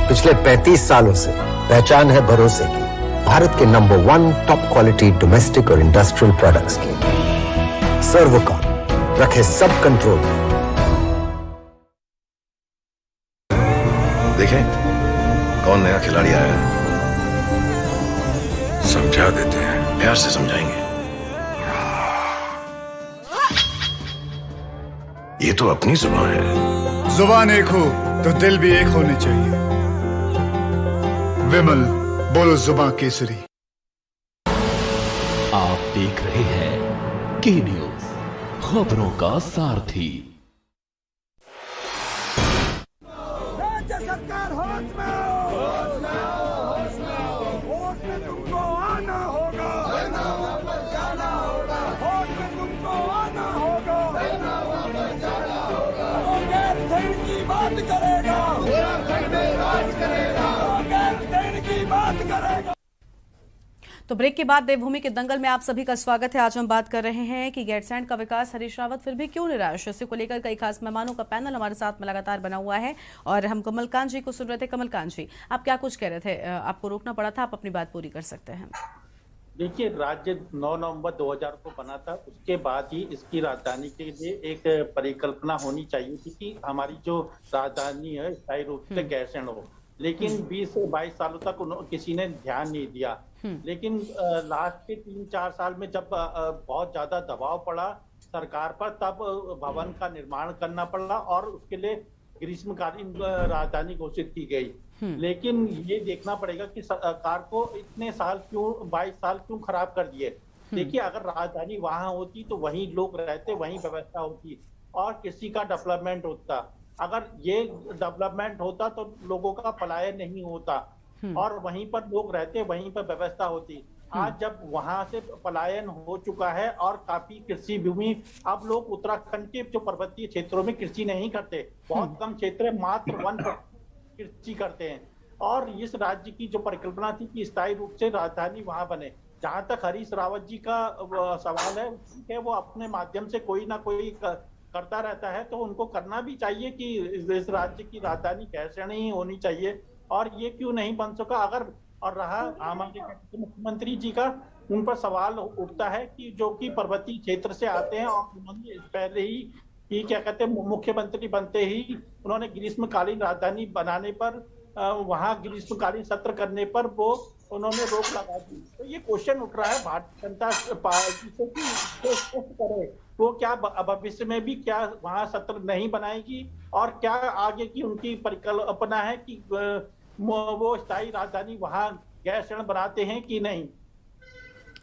पिछले 35 सालों से पहचान है भरोसे की, भारत के नंबर 1 टॉप क्वालिटी डोमेस्टिक और इंडस्ट्रियल प्रोडक्ट्स की। सर्वोकॉम रखे सब कंट्रोल। देखें कौन नया खिलाड़ी आया है, समझा देते हैं, प्यार से समझाएंगे। ये तो अपनी जुबान है। जुबान एक हो तो दिल भी एक होने चाहिए। विमल बोलो जुबान केसरी। आप देख रहे हैं के न्यूज, खबरों का सारथी। राज्य सरकार होश में आओ, होश में आओ, होश में आओ। वोट में तुमको आना होगा, वरना वापस जाना होगा। वोट में तुमको आना होगा, वरना वापस जाना होगा। वो गैरसैंण की बात करेगा, उत्तराखंड में राज करेगा। वो गैरसैंण की बात करेगा। तो ब्रेक के बाद देवभूमि के दंगल में आप सभी का स्वागत है। आज हम बात कर रहे हैं कि गैरसैंण का विकास, हरीश रावत फिर भी क्यों निराश। इसी को लेकर कई खास मेहमानों का पैनल हमारे साथ में लगातार बना हुआ है और हम कमलकांत जी को सुन रहे थे। कमलकांत जी, आप क्या कुछ कह रहे थे? आपको रोकना पड़ा था, आप अपनी बात पूरी कर सकते हैं। देखिए, राज्य 9 नवंबर 2000 को बना था, उसके बाद ही इसकी राजधानी के लिए एक परिकल्पना होनी चाहिए थी कि हमारी जो राजधानी है स्थायी रूप से गैरसैंण हो। लेकिन 20 से 22 सालों तक किसी ने ध्यान नहीं दिया। लेकिन लास्ट के 3-4 साल में जब बहुत ज्यादा दबाव पड़ा सरकार पर, तब भवन का निर्माण करना पड़ा और उसके लिए ग्रीष्मकालीन राजधानी घोषित की गई। लेकिन ये देखना पड़ेगा कि सरकार को इतने साल क्यों, 22 साल क्यों खराब कर दिए। देखिए, अगर राजधानी वहां होती तो वहीं लोग रहते, वहीं व्यवस्था होती और किसी का डेवलपमेंट होता। अगर ये डेवलपमेंट होता तो लोगों का पलायन नहीं होता और वहीं पर लोग रहते, वहीं पर व्यवस्था होती। आज जब वहां से पलायन हो चुका है और काफी कृषि भूमि, अब लोग उत्तराखंड के जो पर्वतीय क्षेत्रों में कृषि नहीं करते, बहुत कम क्षेत्र है, मात्र 1% कृषि करते हैं। और इस राज्य की जो परिकल्पना थी कि स्थायी रूप से राजधानी वहां बने, जहां तक हरीश रावत जी का सवाल है, कि वो अपने माध्यम से कोई ना कोई करता रहता है, तो उनको करना भी चाहिए कि इस राज्य की राजधानी गैरसैंण ही होनी चाहिए। और ये क्यों नहीं बन सका? अगर और रहा हमारे मुख्यमंत्री जी का, उन पर सवाल उठता है कि जो कि पर्वतीय क्षेत्र से आते हैं और उन्होंने पहले ही क्या कहते हैं, मुख्यमंत्री बनते ही उन्होंने ग्रीष्मकालीन राजधानी बनाने पर, वहां ग्रीष्मकालीन सत्र करने पर उन्होंने रोक लगा दी। तो ये क्वेश्चन उठ रहा है भारतीय जनता पार्टी से कि करे वो क्या भविष्य में भी क्या वहां सत्र नहीं बनाएगी और क्या आगे की उनकी परिकल्पना है कि वो स्थायी राजधानी वहां गैरसैंण बनाते हैं कि नहीं।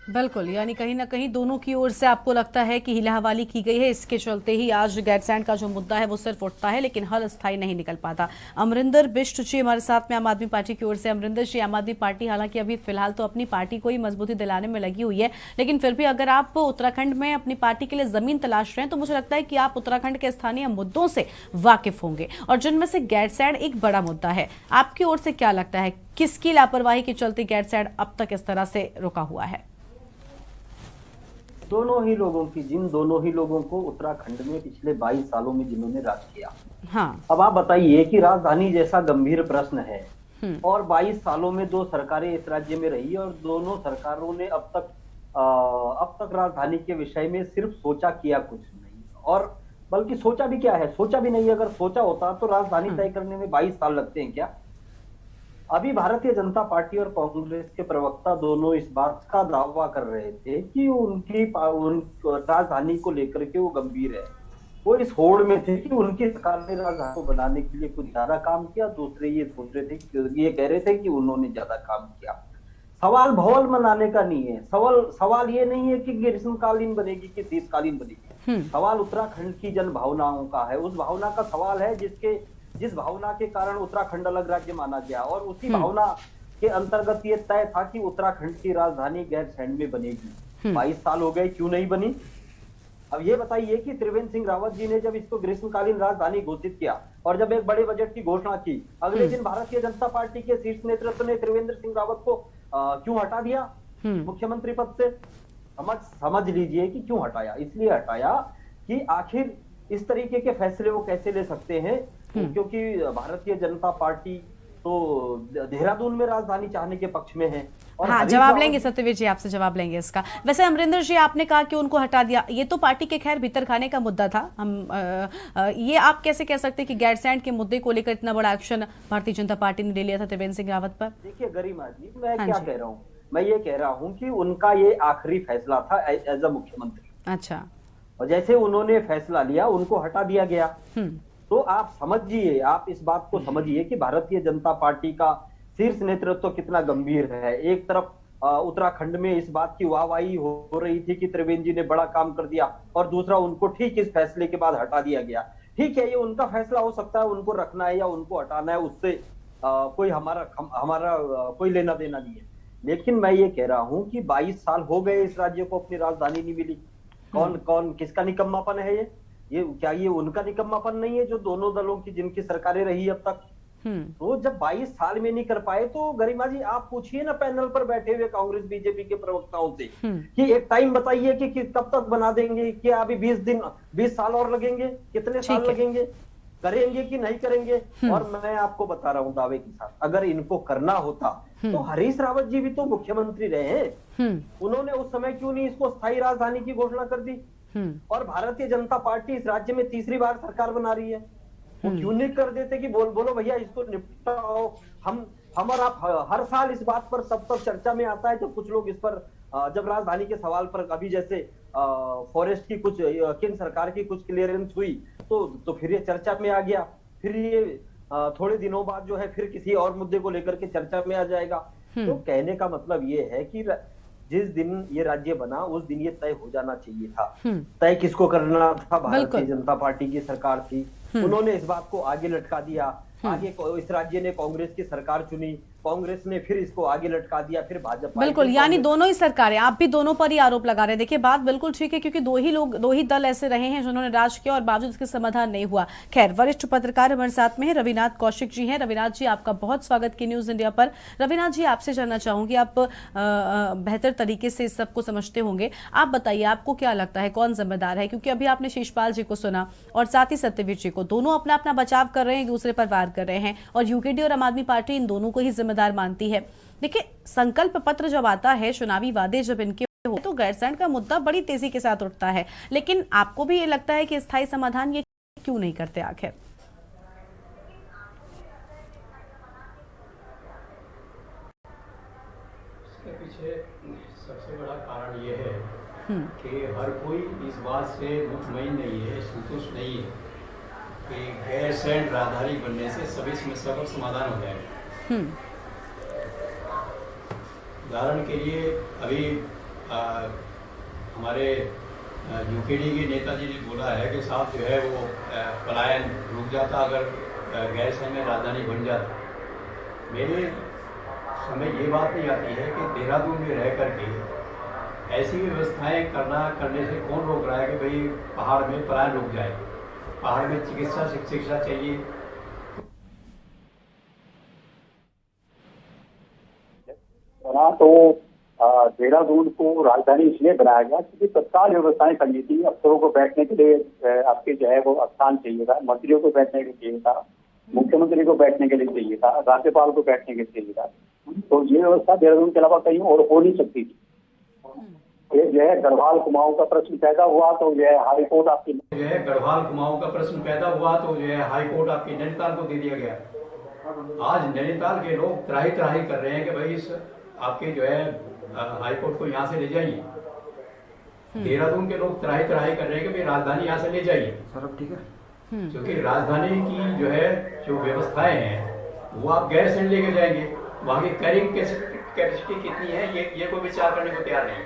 बिल्कुल, यानी कहीं ना कहीं दोनों की ओर से आपको लगता है कि हिलाहवाली की गई है, इसके चलते ही आज गैरसैंण का जो मुद्दा है वो सिर्फ उठता है लेकिन हल स्थायी नहीं निकल पाता। अमरिंदर बिष्ट जी हमारे साथ में आम आदमी पार्टी की ओर से। अमरिंदर जी, आम आदमी पार्टी हालांकि अभी फिलहाल तो अपनी पार्टी को ही मजबूती दिलाने में लगी हुई है, लेकिन फिर भी अगर आप उत्तराखंड में अपनी पार्टी के लिए जमीन तलाश रहे हैं तो मुझे लगता है कि आप उत्तराखंड के स्थानीय मुद्दों से वाकिफ होंगे और जिनमें से गैरसैंण एक बड़ा मुद्दा है। आपकी ओर से क्या लगता है, किसकी लापरवाही के चलते गैरसैंण अब तक इस तरह से रुका हुआ है? दोनों ही लोगों को उत्तराखंड में पिछले 22 सालों में जिन्होंने राज किया। हाँ। अब आप बताइए कि राजधानी जैसा गंभीर प्रश्न है और 22 सालों में 2 सरकारें इस राज्य में रही और दोनों सरकारों ने अब तक राजधानी के विषय में सिर्फ सोचा किया कुछ नहीं, और बल्कि सोचा भी क्या है, सोचा भी नहीं। अगर सोचा होता तो राजधानी तय करने में 22 साल लगते हैं क्या? अभी भारतीय जनता पार्टी और कांग्रेस के प्रवक्ता दोनों इस बात का दावा कर रहे थे कि उनकी राजधानी को लेकर के वो गंभीर है। वो इस होड़ में थे कि उनकी सरकार ने राजधानी को बनाने के लिए कुछ ज्यादा काम किया, दूसरे ये सोच रहे थे, ये कह रहे थे कि उन्होंने ज्यादा काम किया। सवाल भवन बनाने का नहीं है, सवाल ये नहीं है कि ग्रीष्मकालीन बनेगी कि शीतकालीन बनेगी। सवाल उत्तराखंड की जन भावनाओं का है। उस भावना का सवाल है जिस भावना के कारण उत्तराखंड अलग राज्य माना गया, और उसी भावना के अंतर्गत ये तय था कि उत्तराखंड की राजधानी गैरसैंण में बनेगी। 22 साल हो गए, क्यों नहीं बनी? अब ये बताइए कि त्रिवेंद्र सिंह रावत जी ने जब इसको ग्रीष्मकालीन राजधानी घोषित किया और जब एक बड़े बजट की घोषणा की, अगले दिन भारतीय जनता पार्टी के शीर्ष नेतृत्व ने त्रिवेंद्र सिंह रावत को क्यों हटा दिया मुख्यमंत्री पद से? समझ लीजिए कि क्यों हटाया। इसलिए हटाया कि आखिर इस तरीके के फैसले वो कैसे ले सकते हैं, क्योंकि भारतीय जनता पार्टी तो देहरादून में राजधानी चाहने के पक्ष में है। और हाँ, जवाब लेंगे सत्यवीर जी, आपसे जवाब लेंगे इसका। वैसे अमरिंदर जी, आपने कहा कि उनको हटा दिया, ये तो पार्टी के खैर भीतर खाने का मुद्दा था। ये आप कैसे कह सकते हैं कि गैरसैंण के मुद्दे को लेकर इतना बड़ा एक्शन भारतीय जनता पार्टी ने ले लिया था त्रिवेंद्र सिंह रावत पर? देखिए गरिमा जी, मैं क्या कह रहा हूँ, मैं ये कह रहा हूँ कि उनका ये आखिरी फैसला था एज अ मुख्यमंत्री। अच्छा, और जैसे उन्होंने फैसला लिया, उनको हटा दिया गया। तो आप समझिए, आप इस बात को समझिए कि भारतीय जनता पार्टी का शीर्ष नेतृत्व कितना गंभीर है। एक तरफ उत्तराखंड में इस बात की वाहवाही हो रही थी कि त्रिवेंद्र जी ने बड़ा काम कर दिया, और दूसरा उनको ठीक इस फैसले के बाद हटा दिया गया। ठीक है, ये उनका फैसला हो सकता है, उनको रखना है या उनको हटाना है, उससे कोई हमारा कोई लेना देना नहीं है। लेकिन मैं ये कह रहा हूं कि 22 साल हो गए इस राज्य को अपनी राजधानी नहीं मिली। कौन किसका निकम्मापन है ये क्या ये उनका निकम्मापन नहीं है जो दोनों दलों की जिनकी सरकारें रही अब तक? तो जब 22 साल में नहीं कर पाए, तो गरिमा जी आप पूछिए ना पैनल पर बैठे हुए कांग्रेस बीजेपी के प्रवक्ताओं से कि एक टाइम बताइए कि कब तक बना देंगे, क्या अभी 20 साल और लगेंगे, कितने साल लगेंगे, करेंगे कि नहीं करेंगे? और मैं आपको बता रहा हूं दावे के साथ, अगर इनको करना होता तो हरीश रावत जी भी तो मुख्यमंत्री रहे हैं। उन्होंने उस समय क्यों नहीं इसको स्थायी राजधानी की घोषणा कर दी? और भारतीय जनता पार्टी इस राज्य में तीसरी बार सरकार बना रही है, वो क्यों नहीं कर देते कि बोलो भैया इसको निपटाओ। हम और आप हर साल इस बात पर तब चर्चा में आता है जब कुछ लोग इस पर जब राजधानी के सवाल पर अभी जैसे फॉरेस्ट की कुछ केंद्र सरकार की कुछ क्लियरेंस हुई तो फिर ये चर्चा में आ गया। फिर ये थोड़े दिनों बाद जो है फिर किसी और मुद्दे को लेकर के चर्चा में आ जाएगा। तो कहने का मतलब ये है कि जिस दिन ये राज्य बना उस दिन ये तय हो जाना चाहिए था। तय किसको करना था? भारतीय जनता पार्टी की सरकार थी। उन्होंने इस बात को आगे लटका दिया। आगे इस राज्य ने कांग्रेस की सरकार चुनी, कांग्रेस ने फिर इसको आगे लटका दिया, फिर भाजपा। बिल्कुल, यानी दोनों ही सरकारें, आप भी दोनों पर ही आरोप लगा रहे हैं। देखिए बात बिल्कुल ठीक है, क्योंकि दो ही दल ऐसे रहे हैं जिन्होंने राज किया और बावजूद इसके समाधान नहीं हुआ। खैर, वरिष्ठ पत्रकार हमारे साथ में है रविनाथ कौशिक जी हैं। रविनाथ जी, आपका बहुत स्वागत की न्यूज इंडिया पर। रविनाथ जी, आपसे जानना चाहूंगी, आप बेहतर तरीके से इस सबको समझते होंगे, आप बताइए आपको क्या लगता है कौन जिम्मेदार है? क्योंकि अभी आपने शीशपाल जी को सुना और साथ ही सत्यवीर जी को, दोनों अपना अपना बचाव कर रहे हैं, एक दूसरे पर वार कर रहे हैं, और यूकेडी और आम आदमी पार्टी इन दोनों को ही जिम्मेदार मानती है। देखिए, संकल्प पत्र जब आता है, चुनावी वादे जब इनके हो, तो गैरसैंण का मुद्दा बड़ी तेजी के साथ उठता है। लेकिन आपको भी ये लगता है कि स्थायी समाधान ये क्यों नहीं करते आखिर? इसके पीछे सबसे बड़ा कारण ये है कि हर कोई इस बात से मुतमईन नहीं है, संतुष्ट नहीं है कि गैरसैंण राजधानी बनने से सभी समस्या का समाधान हो जाएगा। उदाहरण के लिए अभी हमारे यूकेडी के नेताजी ने बोला है कि साहब जो है वो पलायन रुक जाता अगर गैरसैंण में राजधानी बन जाता। मेरे समय ये बात नहीं आती है कि देहरादून में रह करके ऐसी व्यवस्थाएं करने से कौन रोक रहा है कि भाई पहाड़ में पलायन रुक जाए। पहाड़ में चिकित्सा शिक्षा चाहिए। तो देहरादून को राजधानी इसलिए बनाया गया क्योंकि तत्काल व्यवस्थाएं करनी थी। अफसरों को बैठने के लिए आपके जो है वो स्थान चाहिए था, मंत्रियों को बैठने के लिए चाहिए था, मुख्यमंत्री को बैठने के लिए चाहिए था, राज्यपाल को बैठने के लिए चाहिए था। तो ये व्यवस्था देहरादून के अलावा कहीं और हो नहीं सकती थी। ये जो है गढ़वाल कुमाऊं का प्रश्न पैदा हुआ तो जो है हाईकोर्ट आपकी नैनीताल को दे दिया गया। आज नैनीताल के लोग त्राही त्राही कर रहे हैं कि भाई इस आपके जो है हाईकोर्ट को यहाँ से ले जाइए। देहरादून के लोग त्राही त्राही कर रहे हैं कि भाई राजधानी यहाँ से ले जाइए। सर अब ठीक है, क्योंकि राजधानी की जो है जो व्यवस्थाएं हैं वो आप गैर सैंड लेके जाएंगे, वहां की कैरिंग कैपेसिटी कितनी है ये कोई विचार करने को तैयार नहीं।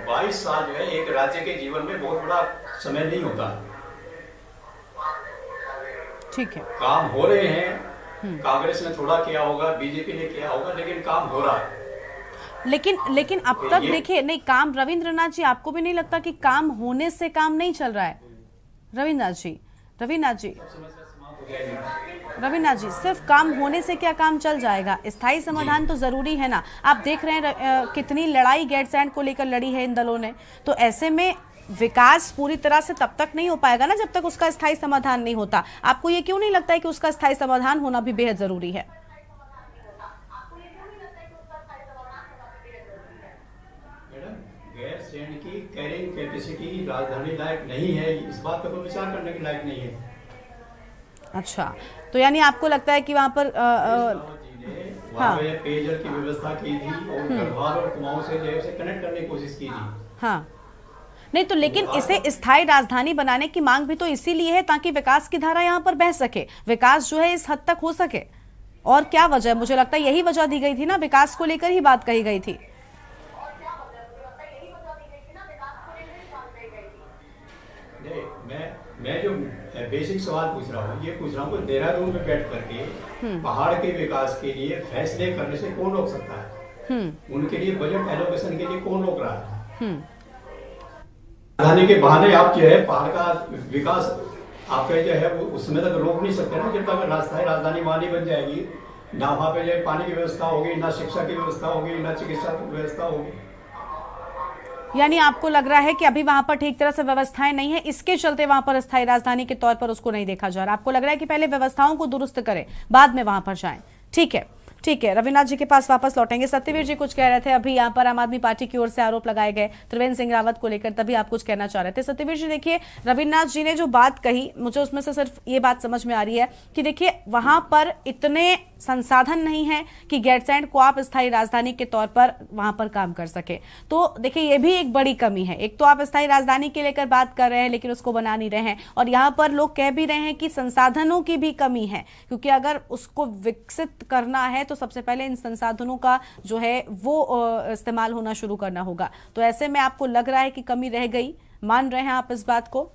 22 साल जो है एक राज्य के जीवन में बहुत बड़ा समय नहीं होता। ठीक है, काम हो रहे हैं, कांग्रेस ने थोड़ा किया होगा, बीजेपी ने किया होगा, लेकिन काम हो रहा है। लेकिन अब तक देखिए नहीं काम, रविंद्रनाथ जी आपको भी नहीं लगता कि काम होने से काम नहीं चल रहा है? रविनाथ जी सिर्फ काम होने से क्या काम चल जाएगा? स्थायी समाधान तो जरूरी है ना। आप देख रहे हैं कितनी लड़ाई गैरसैंण को लेकर लड़ी है इन दलों ने, तो ऐसे में विकास पूरी तरह से तब तक नहीं हो पाएगा ना जब तक उसका स्थायी समाधान नहीं होता। आपको ये क्यों नहीं लगता है कि उसका स्थायी समाधान होना भी बेहद जरूरी है? गैरसैंण की कैरिंग कैपेसिटी राजधानी लायक नहीं है, इस बात पर कोई विचार करने के लायक नहीं है। अच्छा, तो यानी आपको लगता है कि वहाँ पर वहाँ पे पेयजल की व्यवस्था की थी और गढ़वाल और कुमाऊं से जो है कनेक्ट करने की कोशिश की थी। हाँ, नहीं तो लेकिन इसे स्थायी राजधानी बनाने की मांग भी तो इसीलिए है ताकि विकास की धारा यहाँ पर बह सके, विकास जो है इस हद तक हो सके। और क्या वजह, मुझे लगता है यही वजह दी गई थी ना, विकास को लेकर ही बात कही गई थी। मैं जो बेसिक सवाल पूछ रहा हूँ, ये पूछ रहा हूँ कि देहरादून में बैठ करके पहाड़ के विकास के लिए फैसले करने से कौन रोक सकता है? उनके लिए बजट एलोकेशन के लिए कौन रोक रहा है? राजधानी के बहाने आप जो है पहाड़ का विकास आपका जो है वो उस समय तक रोक नहीं सकते ना, जब तक राजधानी वहां नहीं बन जाएगी। ना वहां पे जो है पानी की व्यवस्था होगी, ना शिक्षा की व्यवस्था होगी, ना चिकित्सा की व्यवस्था होगी। यानी आपको लग रहा है कि अभी वहां पर ठीक तरह से व्यवस्थाएं नहीं है, इसके चलते वहां पर स्थायी राजधानी के तौर पर उसको नहीं देखा जा रहा। आपको लग रहा है कि पहले व्यवस्थाओं को दुरुस्त करें, बाद में वहां पर जाएं। ठीक है, ठीक है, रविनाथ जी के पास वापस लौटेंगे। सत्यवीर जी कुछ कह रहे थे, अभी यहाँ पर आम आदमी पार्टी की ओर से आरोप लगाए गए त्रिवेंद्र सिंह रावत को लेकर, तभी आप कुछ कहना चाह रहे थे। सत्यवीर जी देखिए, रविनाथ जी ने जो बात कही, मुझे उसमें से सिर्फ ये बात समझ में आ रही है कि देखिए वहां पर इतने संसाधन नहीं है कि गैरसैंण को आप स्थायी राजधानी के तौर पर वहां पर काम कर सके। तो देखिए ये भी एक बड़ी कमी है। एक तो आप स्थायी राजधानी के लेकर बात कर रहे हैं लेकिन उसको बना नहीं रहे हैं, और यहाँ पर लोग कह भी रहे हैं कि संसाधनों की भी कमी है, क्योंकि अगर उसको विकसित करना है तो सबसे पहले इन संसाधनों का जो है वो इस्तेमाल होना शुरू करना होगा। तो ऐसे में आपको लग रहा है कि कमी रह गई, मान रहे हैं आप इस बात को?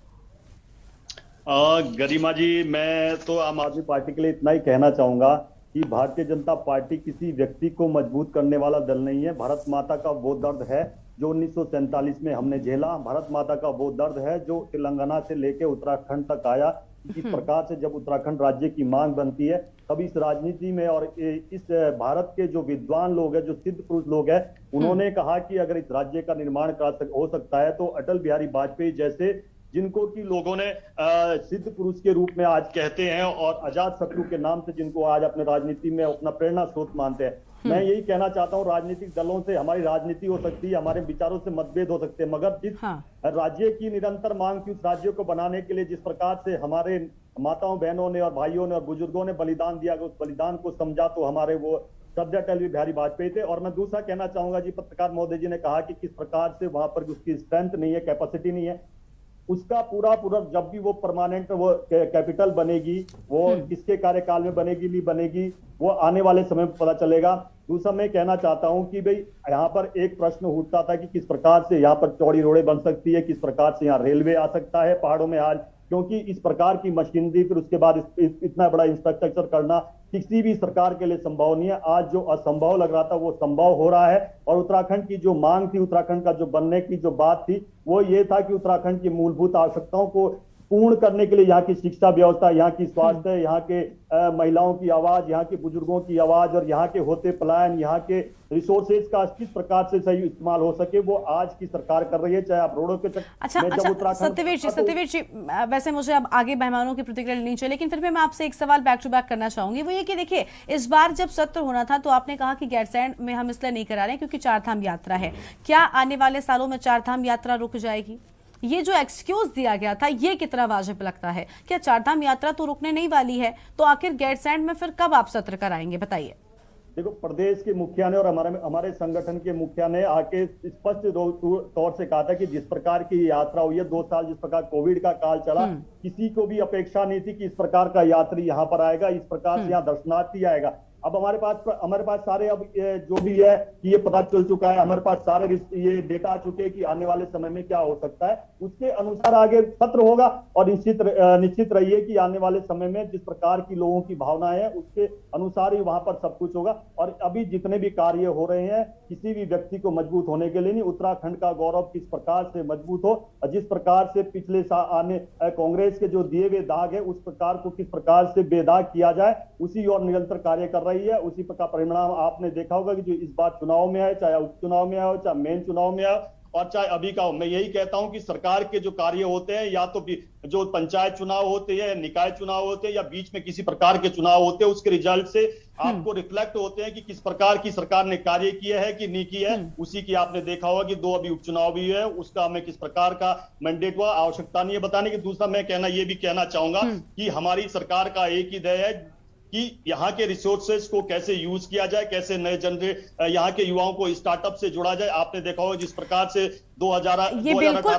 गरिमा जी, मैं तो आम आदमी पार्टी के लिए इतना ही कहना चाहूंगा कि भारतीय जनता पार्टी किसी व्यक्ति को मजबूत करने वाला दल नहीं है। भारत माता का वो दर्द है जो 1947 में हमने झेला, भारत माता का वो दर्द है जो तेलंगाना से लेकर उत्तराखंड तक आया। इस प्रकार से जब उत्तराखंड राज्य की मांग बनती है, तब इस राजनीति में और इस भारत के जो विद्वान लोग हैं, जो सिद्ध पुरुष लोग हैं, उन्होंने कहा कि अगर इस राज्य का निर्माण हो सकता है तो अटल बिहारी वाजपेयी जैसे, जिनको कि लोगों ने सिद्ध पुरुष के रूप में आज कहते हैं और अजात शत्रु के नाम से जिनको आज अपने राजनीति में अपना प्रेरणा स्रोत मानते हैं, मैं यही कहना चाहता हूँ, राजनीतिक दलों से हमारी राजनीति हो सकती है, हमारे विचारों से मतभेद हो सकते हैं, मगर जिस राज्य की निरंतर मांग थी, उस राज्य को बनाने के लिए जिस प्रकार से हमारे माताओं बहनों ने और भाइयों ने और बुजुर्गों ने बलिदान दिया, उस बलिदान को समझा तो हमारे वो श्रद्धेय अटल बिहारी वाजपेयी थे। और मैं दूसरा कहना चाहूंगा जी, पत्रकार महोदय जी ने कहा कि किस प्रकार से वहां पर उसकी स्ट्रेंथ नहीं है, कैपेसिटी नहीं है, उसका पूरा जब भी वो परमानेंट वो कैपिटल बनेगी, वो किसके कार्यकाल में बनेगी नहीं बनेगी, वो आने वाले समय में पता चलेगा। दूसरा मैं कहना चाहता हूं कि भाई यहाँ पर एक प्रश्न उठता था कि किस प्रकार से यहाँ पर चौड़ी रोडें बन सकती है, किस प्रकार से यहाँ रेलवे आ सकता है पहाड़ों में आज, क्योंकि इस प्रकार की मशीनरी फिर उसके बाद इतना बड़ा इंफ्रास्ट्रक्चर करना किसी भी सरकार के लिए संभव नहीं है। आज जो असंभव लग रहा था वो संभव हो रहा है। और उत्तराखंड की जो मांग थी, उत्तराखंड का जो बनने की जो बात थी, वो ये था कि उत्तराखंड की मूलभूत आवश्यकताओं को पूर्ण करने के लिए यहाँ की शिक्षा व्यवस्था, यहाँ की स्वास्थ्य, यहाँ के महिलाओं की आवाज, यहाँ के बुजुर्गों की आवाज और यहाँ के होते पलायन, यहाँ के रिसोर्सेज का किस प्रकार से सही इस्तेमाल हो सके, वो आज की सरकार कर रही है, चाहे आप रोडों के अच्छा, सत्यवीर जी, वैसे मुझे अब आगे मेहमानों की प्रतिक्रिया लेनी चाहिए, लेकिन फिर भी मैं आपसे एक सवाल बैक टू बैक करना चाहूंगी। वो ये कि देखिए, इस बार जब सत्र होना था तो आपने कहा कि गैरसैंण में हम इसलिए नहीं करा रहे क्योंकि चारधाम यात्रा है। क्या आने वाले सालों में चारधाम यात्रा रुक जाएगी? ये जो एक्सक्यूज दिया गया था ये कितना वाजिब लगता है? क्या चारधाम यात्रा तो रुकने नहीं वाली है, तो आखिर गैरसैंण में फिर कब आप सत्र कराएंगे, बताइए? देखो, प्रदेश के मुखिया ने और हमारे संगठन के मुखिया ने आके स्पष्ट तौर से कहा था कि जिस प्रकार की यात्रा हुई है 2 साल, जिस प्रकार कोविड का काल चला, किसी को भी अपेक्षा नहीं थी कि इस प्रकार का यात्री यहाँ पर आएगा, इस प्रकार से यहाँ दर्शनार्थी आएगा। अब हमारे पास सारे अब जो भी है कि ये पता चल चुका है, हमारे पास सारे ये डेटा आ चुके हैं कि आने वाले समय में क्या हो सकता है, उसके अनुसार आगे सत्र होगा। और निश्चित रहिए कि आने वाले समय में जिस प्रकार की लोगों की भावनाएं है उसके अनुसार ही वहां पर सब कुछ होगा। और अभी जितने भी कार्य हो रहे हैं किसी भी व्यक्ति को मजबूत होने के लिए नहीं, उत्तराखंड का गौरव किस प्रकार से मजबूत हो और जिस प्रकार से पिछले आने कांग्रेस के जो दिए हुए दाग है उस प्रकार को किस प्रकार से बेदाग किया जाए, उसी और निरंतर कार्य कर रही है। उसी प्रकार परिणाम आपने देखा होगा कि जो इस बार चुनाव में आए, चाहे उपचुनाव में आए, चाहे मेन चुनाव में आए और चाहे अभी का हो, मैं यही कहता हूं कि सरकार के जो कार्य होते हैं, या तो जो पंचायत चुनाव होते हैं, निकाय चुनाव होते हैं, या बीच में किसी प्रकार के चुनाव होते हैं, उसके रिजल्ट से आपको रिफ्लेक्ट होते हैं कि किस प्रकार की सरकार ने कार्य किया है कि नहीं किया है। उसी की आपने देखा होगा कि 2 अभी उपचुनाव भी है, उसका हमें किस प्रकार का मैंडेट हुआ, आवश्यकता नहीं है बताने की। दूसरा मैं ये भी कहना चाहूंगा कि हमारी सरकार का एक ही ध्येय है कि यहाँ के रिसोर्सेज को कैसे यूज किया जाए, कैसे नए यहाँ के युवाओं को स्टार्टअप से जोड़ा जाए। आपने देखा होगा जिस प्रकार से 2018 ये बिल्कुल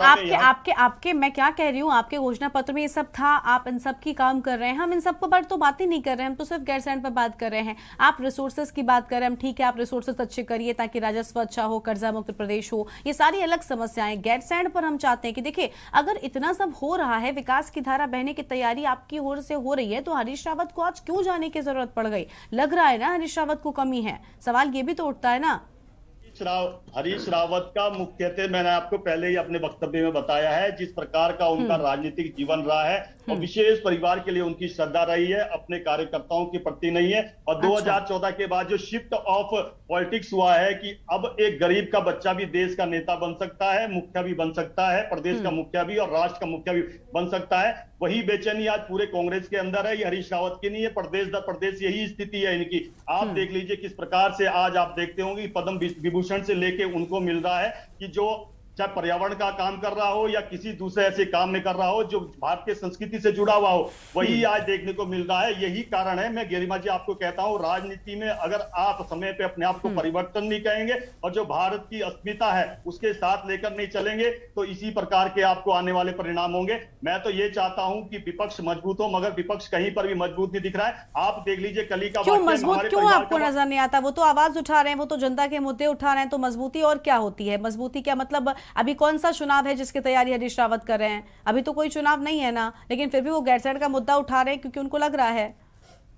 आपके मैं क्या कह रही हूँ, आपके घोषणा पत्र में ये सब था, आप इन सब की काम कर रहे हैं। हम इन सब पर तो बात ही नहीं कर रहे हैं, हम तो सिर्फ गैरसैंण पर बात कर रहे हैं। आप रिसोर्सेज की बात कर रहे हैं, हम ठीक है, आप रिसोर्सेज अच्छे करिए ताकि राजस्व अच्छा हो, कर्जा मुक्त प्रदेश हो, ये सारी अलग समस्याएं। गैरसैंण पर हम चाहते हैं कि देखिए अगर इतना सब हो रहा है, विकास की धारा बहने की तैयारी आपकी ओर से हो रही है, तो हरीश रावत को आज क्यों जाने की जरूरत पड़ गई? लग रहा है ना हरीश रावत को कमी है, सवाल ये भी तो उठता है ना। हरीश रावत का मुख्यतः मैंने आपको पहले ही अपने वक्तव्य में बताया है, जिस प्रकार का उनका राजनीतिक जीवन रहा है और विशेष परिवार के लिए उनकी श्रद्धा रही है, अपने कार्यकर्ताओं के प्रति नहीं है। और 2014 के बाद जो शिफ्ट ऑफ पॉलिटिक्स हुआ है कि अब एक गरीब का बच्चा भी देश का नेता बन सकता है, मुखिया भी बन सकता है, प्रदेश का मुखिया भी और राष्ट्र का मुखिया भी बन सकता है, वही बेचैनी आज पूरे कांग्रेस के अंदर है। ये हरीश रावत की नहीं है, प्रदेश दर प्रदेश यही स्थिति है इनकी। आप देख लीजिए किस प्रकार से आज आप देखते होंगे पद्म विभूषण से लेके उनको मिल रहा है कि जो चाहे पर्यावरण का काम कर रहा हो या किसी दूसरे ऐसे काम में कर रहा हो जो भारतीय संस्कृति से जुड़ा हुआ हो, वही आज देखने को मिल रहा है। यही कारण है, मैं गरिमा जी आपको कहता हूं, राजनीति में अगर आप समय पे अपने आप को परिवर्तन नहीं करेंगे और जो भारत की अस्मिता है उसके साथ लेकर नहीं चलेंगे तो इसी प्रकार के आपको आने वाले परिणाम होंगे। मैं तो ये चाहता हूं कि विपक्ष मजबूत हो, मगर विपक्ष कहीं पर भी मजबूत नहीं दिख रहा है। आप देख लीजिए कली का क्यों मजबूत क्यों आपको नजर नहीं आता? वो तो आवाज उठा रहे हैं, वो तो जनता के मुद्दे उठा रहे हैं, तो मजबूती और क्या होती है? मजबूती क्या मतलब? अभी कौन सा चुनाव है जिसकी तैयारी हरीश रावत कर रहे हैं? अभी तो कोई चुनाव नहीं है ना, लेकिन फिर भी वो गैरसैंण का मुद्दा उठा रहे हैं क्योंकि उनको लग रहा है।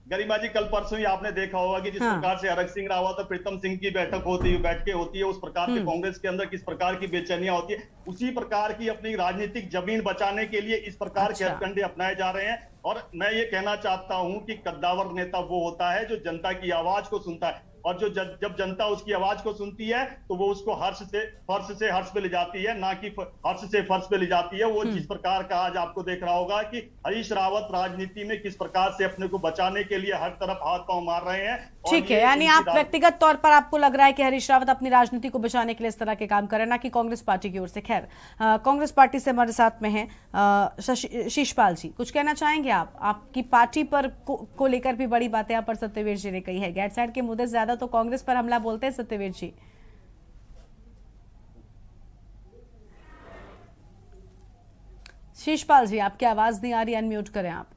गरिमा जी कल परसों ही आपने देखा होगा कि जिस प्रकार से हरक सिंह रावत और प्रीतम सिंह की बैठक होती है उस प्रकार से कांग्रेस के अंदर किस प्रकार की बेचैनियां होती है, उसी प्रकार की अपनी राजनीतिक जमीन बचाने के लिए इस प्रकार के हथकंडे अपनाए जा रहे हैं। और मैं ये कहना चाहता हूं कि कद्दावर नेता वो होता है जो जनता की आवाज को सुनता है, और जो जब जनता उसकी आवाज को सुनती है तो वो उसको फर्श से हर्ष पे ले जाती है, ना कि हर्ष से फर्श पे ले जाती है। वो जिस प्रकार का आज आपको देख रहा होगा कि हरीश रावत राजनीति में किस प्रकार से अपने को बचाने के लिए हर तरफ हाथ पांव मार रहे हैं। ठीक है, यानी आप व्यक्तिगत तौर पर आपको लग रहा है कि हरीश रावत अपनी राजनीति को बचाने के लिए इस तरह के काम कर रहे हैं, ना कि कांग्रेस पार्टी की ओर से। खैर, कांग्रेस पार्टी से हमारे साथ में है शीशपाल जी, कुछ कहना चाहेंगे आप? आपकी पार्टी पर को लेकर भी बड़ी बातें यहाँ पर सत्यवीर जी ने कही है। गैरसैंण के मुद्दे ज्यादा तो कांग्रेस पर हमला बोलते हैं सत्यवीर जी। शीशपाल जी, आपकी आवाज नहीं आ रही, अनम्यूट करें आप।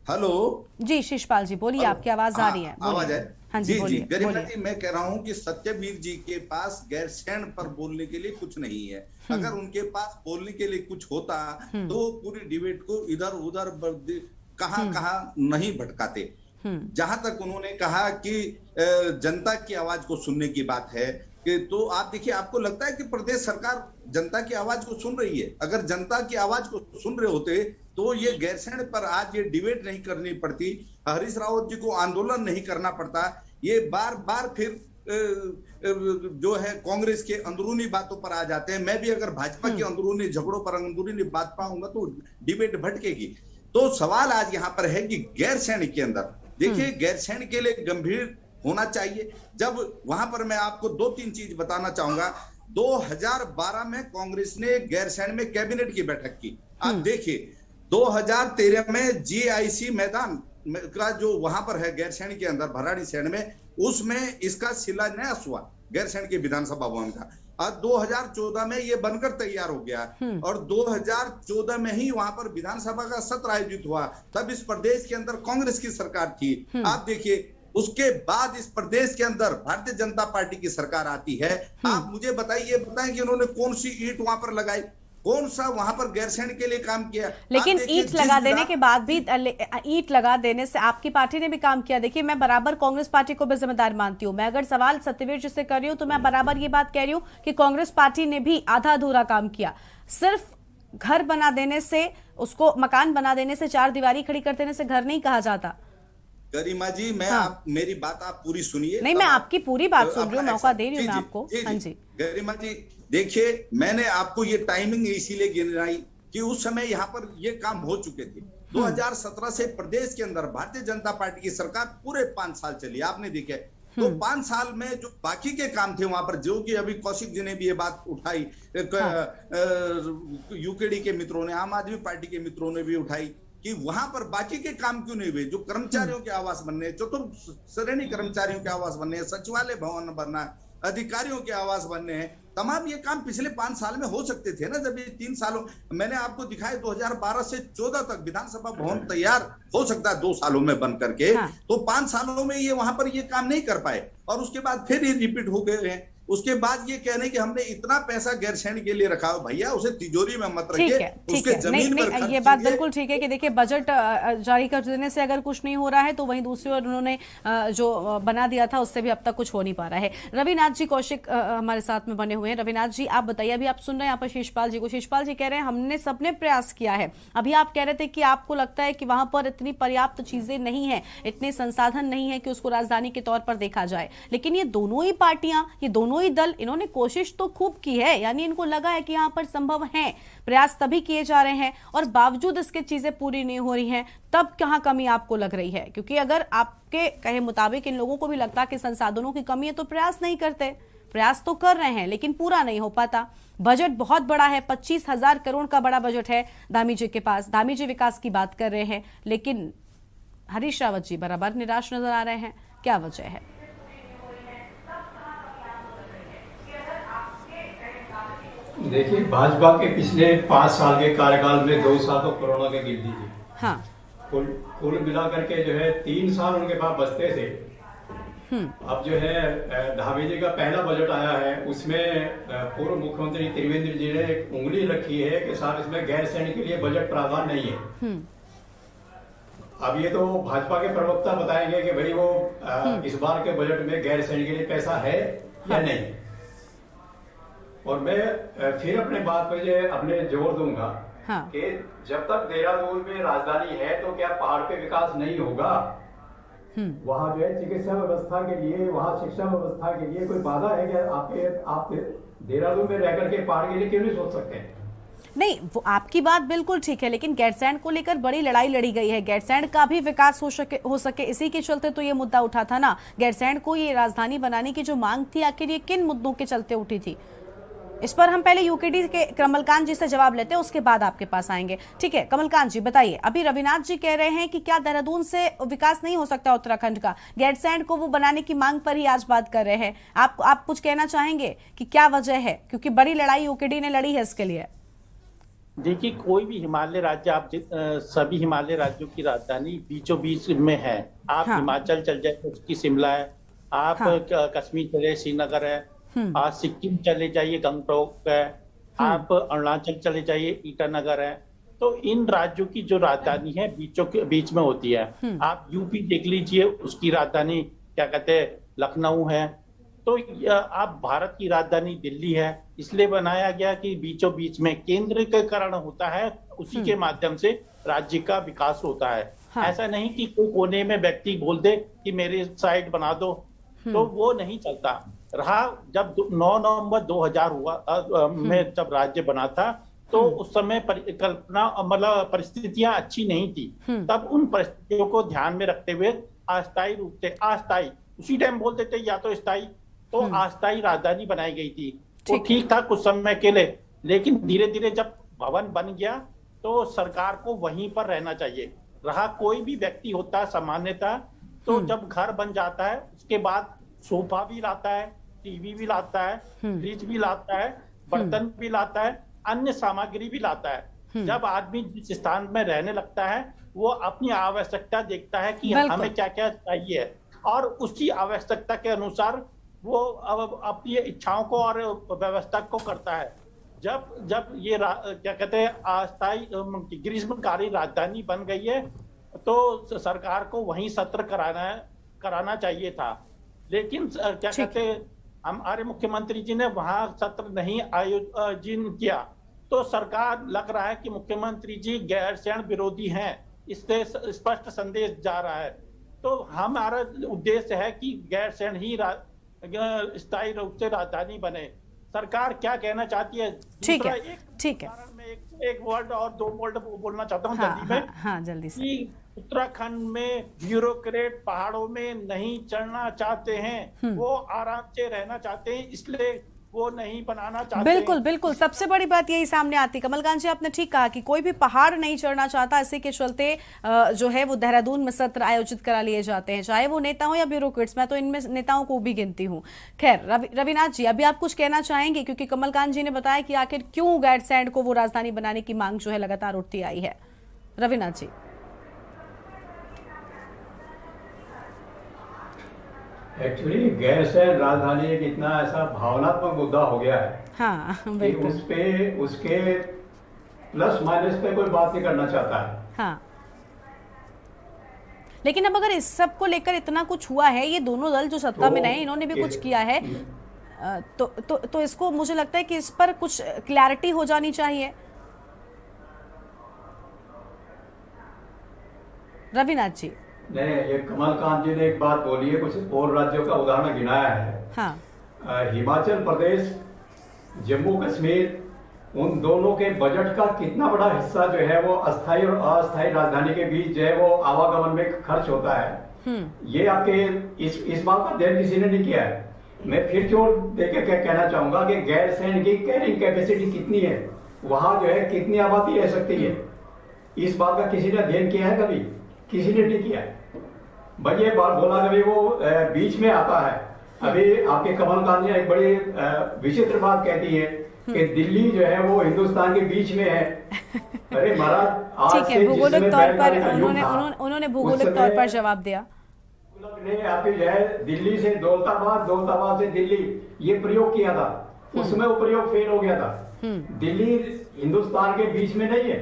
हेलो जी शीशपाल जी बोलिए, आपकी आवाज आ रही है। आवाज है? हाँ जी बोलिए। गरिमा जी, मैं कह रहा हूं कि सत्यवीर जी के पास गैरसैंण पर बोलने के लिए कुछ नहीं है। अगर उनके पास बोलने के लिए कुछ होता तो पूरी डिबेट को इधर उधर कहां नहीं भटकाते। जहां तक उन्होंने कहा कि जनता की आवाज को सुनने की बात है, कि तो आप देखिए, आपको लगता है कि प्रदेश सरकार जनता की आवाज को सुन रही है? अगर जनता की आवाज को सुन रहे होते तो ये गैरसैंण पर आज ये डिबेट नहीं करनी पड़ती, हरीश रावत जी को आंदोलन नहीं करना पड़ता। ये बार बार फिर जो है कांग्रेस के अंदरूनी बातों पर आ जाते हैं। मैं भी अगर भाजपा के अंदरूनी झगड़ों पर अंदरूनी बात पाऊंगा तो डिबेट भटकेगी। तो सवाल आज यहाँ पर है कि गैरसैंण के अंदर देखिए, गैरसैंण के लिए गंभीर होना चाहिए। जब वहां पर मैं आपको 2-3 चीज बताना चाहूंगा। 2012 में कांग्रेस ने गैरसैंण में कैबिनेट की बैठक की। आप देखिए 2013 में GIC मैदान का जो वहां पर है गैरसैंण के अंदर भराड़ीसैंण में, उसमें इसका शिलान्यास हुआ गैरसैंण के विधानसभा भवन का। और 2014 में ये बनकर तैयार हो गया और 2014 में ही वहां पर विधानसभा का सत्र आयोजित हुआ। तब इस प्रदेश के अंदर कांग्रेस की सरकार थी। आप देखिए उसके बाद इस प्रदेश के अंदर भारतीय जनता पार्टी की सरकार आती है। आप मुझे बताएं कि उन्होंने कौन सी ईंट वहां पर लगाई, कौन सा वहां पर गैरसैंण के लिए काम किया। लेकिन ईंट लगा देने के बाद भी, ईंट लगा देने से आपकी पार्टी ने भी काम किया। देखिए मैं बराबर कांग्रेस पार्टी को भी जिम्मेदार मानती हूँ। मैं अगर सवाल सत्यवीर जी से कर रही हूँ तो मैं बराबर ये बात कह रही हूँ कि कांग्रेस पार्टी ने भी आधा अधूरा काम किया। सिर्फ घर बना देने से, उसको मकान बना देने से, चार दीवारी खड़ी कर देने से घर नहीं कहा जाता। गरिमा जी मेरी बात आप पूरी सुनिए। नहीं, मैं आपकी पूरी बात सुन रही हूँ, मौका दे रही हूँ मैं आपको। हाँ जी गरिमा जी, देखिए मैंने आपको ये टाइमिंग इसीलिए गिनाई कि उस समय यहाँ पर ये काम हो चुके थे। 2017 से प्रदेश के अंदर भारतीय जनता पार्टी की सरकार पूरे 5 साल चली। आपने देखे तो 5 साल में जो बाकी के काम थे वहां पर, जो कि अभी कौशिक जी ने भी ये बात उठाई, यूकेडी के मित्रों ने, आम आदमी पार्टी के मित्रों ने भी उठाई कि वहां पर बाकी के काम क्यों नहीं हुए। जो कर्मचारियों के आवास बनने, चतुर्थ श्रेणी कर्मचारियों के आवास बनने, सचिवालय भवन बनना, अधिकारियों के आवास बनने हैं, तमाम ये काम पिछले 5 साल में हो सकते थे ना। जब ये 3 सालों, मैंने आपको दिखाया 2012 से 14 तक विधानसभा भवन तैयार हो सकता है 2 सालों में बन करके। तो 5 सालों में ये वहां पर ये काम नहीं कर पाए और उसके बाद फिर ये रिपीट हो गए हैं। उसके बाद ये कहने कि हमने इतना पैसा गैरसैंण के लिए रखा हो, भैया उसे तिजोरी में मत रखिए, उसके जमीन पर खर्च ये बात बिल्कुल ठीक है कि देखिए बजट जारी कर देने से अगर कुछ नहीं हो रहा है तो वहीं दूसरी ओर उन्होंने जो बना दिया था उससे भी अब तक कुछ हो नहीं पा रहा है। रविनाथ जी कौशिक हमारे साथ में बने हुए हैं। रविनाथ जी आप बताइए, अभी आप सुन रहे हैं यहाँ पर शिषपाल जी को। शिषपाल जी कह रहे हैं हमने सबने प्रयास किया है। अभी आप कह रहे थे कि आपको लगता है कि वहां पर इतनी पर्याप्त चीजें नहीं है, इतने संसाधन नहीं है कि उसको राजधानी के तौर पर देखा जाए। लेकिन ये दोनों ही पार्टियां, ये दोनों ही दल, इन्होंने कोशिश तो खूब की है, यानी इनको लगा है कि यहाँ पर संभव है, प्रयास तभी किए जा रहे हैं और बावजूद इसके चीजें पूरी नहीं हो रही हैं। तब कहाँ कमी आपको लग रही है? क्योंकि अगर आपके कहे मुताबिक इन लोगों को भी लगता कि संसाधनों की कमी है तो प्रयास नहीं करते। प्रयास तो कर रहे हैं लेकिन पूरा नहीं हो पाता। बजट बहुत बड़ा है, 25,000 करोड़ का बड़ा बजट है धामी जी के पास। धामी जी विकास की बात कर रहे हैं लेकिन हरीश रावत जी बराबर निराश नजर आ रहे हैं। क्या वजह है? देखिए, भाजपा के पिछले 5 साल के कार्यकाल में 2 साल तो कोरोना के गिर दी थी। हाँ। कुल मिलाकर के जो है 3 साल उनके पास बचते थे। अब जो है धामी जी का पहला बजट आया है, उसमें पूर्व मुख्यमंत्री त्रिवेंद्र जी ने एक उंगली रखी है कि साहब इसमें गैरसैंण के लिए बजट प्रावधान नहीं है। अब ये तो भाजपा के प्रवक्ता बताएंगे कि भाई वो इस बार के बजट में गैरसैंण के लिए पैसा है या नहीं। और मैं फिर अपने बात पर अपने जोर दूंगा कि जब तक देहरादून में राजधानी है तो क्या पहाड़ पे विकास नहीं होगा? वहाँ जो है चिकित्सा व्यवस्था के लिए, वहाँ शिक्षा व्यवस्था के लिए कोई बाधा है क्या? आप देहरादून में रह करके पहाड़ के लिए क्यों नहीं सोच सकते? नहीं, वो आपकी बात बिल्कुल ठीक है लेकिन गैरसैंण को लेकर बड़ी लड़ाई लड़ी गई है। गैरसैंण का भी विकास हो सके इसी के चलते तो ये मुद्दा उठा था ना। गैरसैंण को ये राजधानी बनाने की जो मांग थी, आखिर ये किन मुद्दों के चलते उठी थी? इस पर हम पहले यूकेडी के कमलकांत जी से जवाब लेते हैं, उसके बाद आपके पास आएंगे। ठीक है कमलकांत जी बताइए, अभी रविनाथ जी कह रहे हैं कि क्या देहरादून से विकास नहीं हो सकता उत्तराखंड का? गैरसैंण को वो बनाने की मांग पर ही आज बात कर रहे हैं। आप कुछ कहना चाहेंगे कि क्या वजह है? क्योंकि बड़ी लड़ाई यूकेडी ने लड़ी है इसके लिए। देखिए, कोई भी हिमालय राज्य, आप सभी हिमालय राज्यों की राजधानी बीचों बीच में है। आप हिमाचल चल जाए उसकी शिमला है, आप कश्मीर चले श्रीनगर है, आप सिक्किम चले जाइए गंगटोक है, आप अरुणाचल चले जाइए ईटानगर है। तो इन राज्यों की जो राजधानी है बीचों के बीच में होती है। आप यूपी देख लीजिए, उसकी राजधानी क्या कहते हैं लखनऊ है। तो आप भारत की राजधानी दिल्ली है, इसलिए बनाया गया कि बीचों बीच में केंद्रीकरण होता है, उसी के माध्यम से राज्य का विकास होता है। ऐसा नहीं कि कोई कोने में व्यक्ति बोल दे कि मेरे साइड बना दो, तो वो नहीं चलता रहा। जब 9 नवंबर 2000 हुआ में जब राज्य बना था तो उस समय परिकल्पना मतलब परिस्थितियां अच्छी नहीं थी। तब उन परिस्थितियों को ध्यान में रखते हुए अस्थायी रूप से, अस्थायी उसी टाइम बोल देते या तो स्थायी, तो अस्थायी राजधानी बनाई गई थी। वो ठीक था कुछ समय के लिए, लेकिन धीरे धीरे जब भवन बन गया तो सरकार को वहीं पर रहना चाहिए। रहा कोई भी व्यक्ति होता है सामान्यतः, तो जब घर बन जाता है उसके बाद सोफा भी लाता है, टीवी भी लाता है, फ्रिज भी लाता है, बर्तन भी लाता है, अन्य सामग्री भी लाता है। जब आदमी जिस स्थान में रहने लगता है वो अपनी आवश्यकता देखता है कि हमें क्या क्या चाहिए, और उसी आवश्यकता के अनुसार वो अपनी इच्छाओं को और व्यवस्था को करता है। जब ये क्या कहते हैं अस्थायी ग्रीष्मकालीन राजधानी बन गई है तो सरकार को वहीं सत्र कराना चाहिए था, लेकिन क्या कहते हैं हमारे मुख्यमंत्री जी ने वहां सत्र नहीं आयोजन किया, तो सरकार लग रहा है कि मुख्यमंत्री जी गैरसैंण विरोधी हैं, इससे स्पष्ट संदेश जा रहा है। तो हमारा उद्देश्य है कि गैरसैंण ही स्थायी रूप से राजधानी बने। सरकार क्या कहना चाहती है? ठीक है, ठीक है। मैं एक वर्ड और 2 वर्ड बोलना चाहता हूँ जल्दी में। हाँ, जल्दी से। कि उत्तराखंड में ब्यूरोक्रेट पहाड़ों में नहीं चढ़ना चाहते हैं, वो आराम से रहना चाहते हैं, इसलिए वो नहीं बनाना चाहते। बिल्कुल बिल्कुल, सबसे बड़ी बात यही सामने आती है। कमलकांत जी, आपने ठीक कहा कि कोई भी पहाड़ नहीं चढ़ना चाहता, इसी के चलते जो है वो देहरादून में सत्र आयोजित करा लिए जाते हैं, चाहे वो नेता हो या ब्यूरोक्रेट्स। मैं तो इनमें नेताओं को भी गिनती हूँ। खैर, रविनाथ जी, अभी आप कुछ कहना चाहेंगे, क्योंकि कमलकांत जी ने बताया कि आखिर क्यों गैरसैंण को वो राजधानी बनाने की मांग जो है लगातार उठती आई है। रविनाथ जी। एक्चुअली गैरसैंण राजधानी एक इतना ऐसा भावनात्मक मुद्दा हो गया है कि उसके प्लस माइनस पे कोई बात नहीं करना चाहता है। हाँ, लेकिन अब अगर इस सब को लेकर इतना कुछ हुआ है, ये दोनों दल जो सत्ता में रहे इन्होंने भी कुछ किया है, तो इसको मुझे लगता है कि इस पर कुछ क्लैरिटी हो जानी चाहिए। रविनाथ जी। नहीं, ये कमलकांत जी ने एक बात बोली है, कुछ और राज्यों का उदाहरण गिनाया है। हाँ। हिमाचल प्रदेश, जम्मू कश्मीर, उन दोनों के बजट का कितना बड़ा हिस्सा जो है वो अस्थायी और अस्थायी राजधानी के बीच जो है वो आवागमन में खर्च होता है। ये आपके इस बात का ध्यान किसी ने नहीं किया है। मैं फिर जोर देकर क्या कहना चाहूंगा कि गैरसैंण की कैरिंग कैपेसिटी कितनी है, वहां जो है कितनी आबादी रह सकती है, इस बात का किसी ने ध्यान किया है? कभी किसी ने नहीं किया। भाई ये बात बोला कभी वो बीच में आता है। अभी आपके कमलकांत जी एक बड़ी विचित्र बात कहती है कि दिल्ली जो है वो हिंदुस्तान के बीच में है। अरे महाराज, ठीक है, भूगोलिक तौर पर उन्होंने भूगोलिक तौर पर जवाब दिया। आपकी जो है दिल्ली से दौलताबाद, दौलताबाद से दिल्ली, ये प्रयोग किया था, उसमें वो प्रयोग फेल हो गया था। दिल्ली हिंदुस्तान के बीच में नहीं है।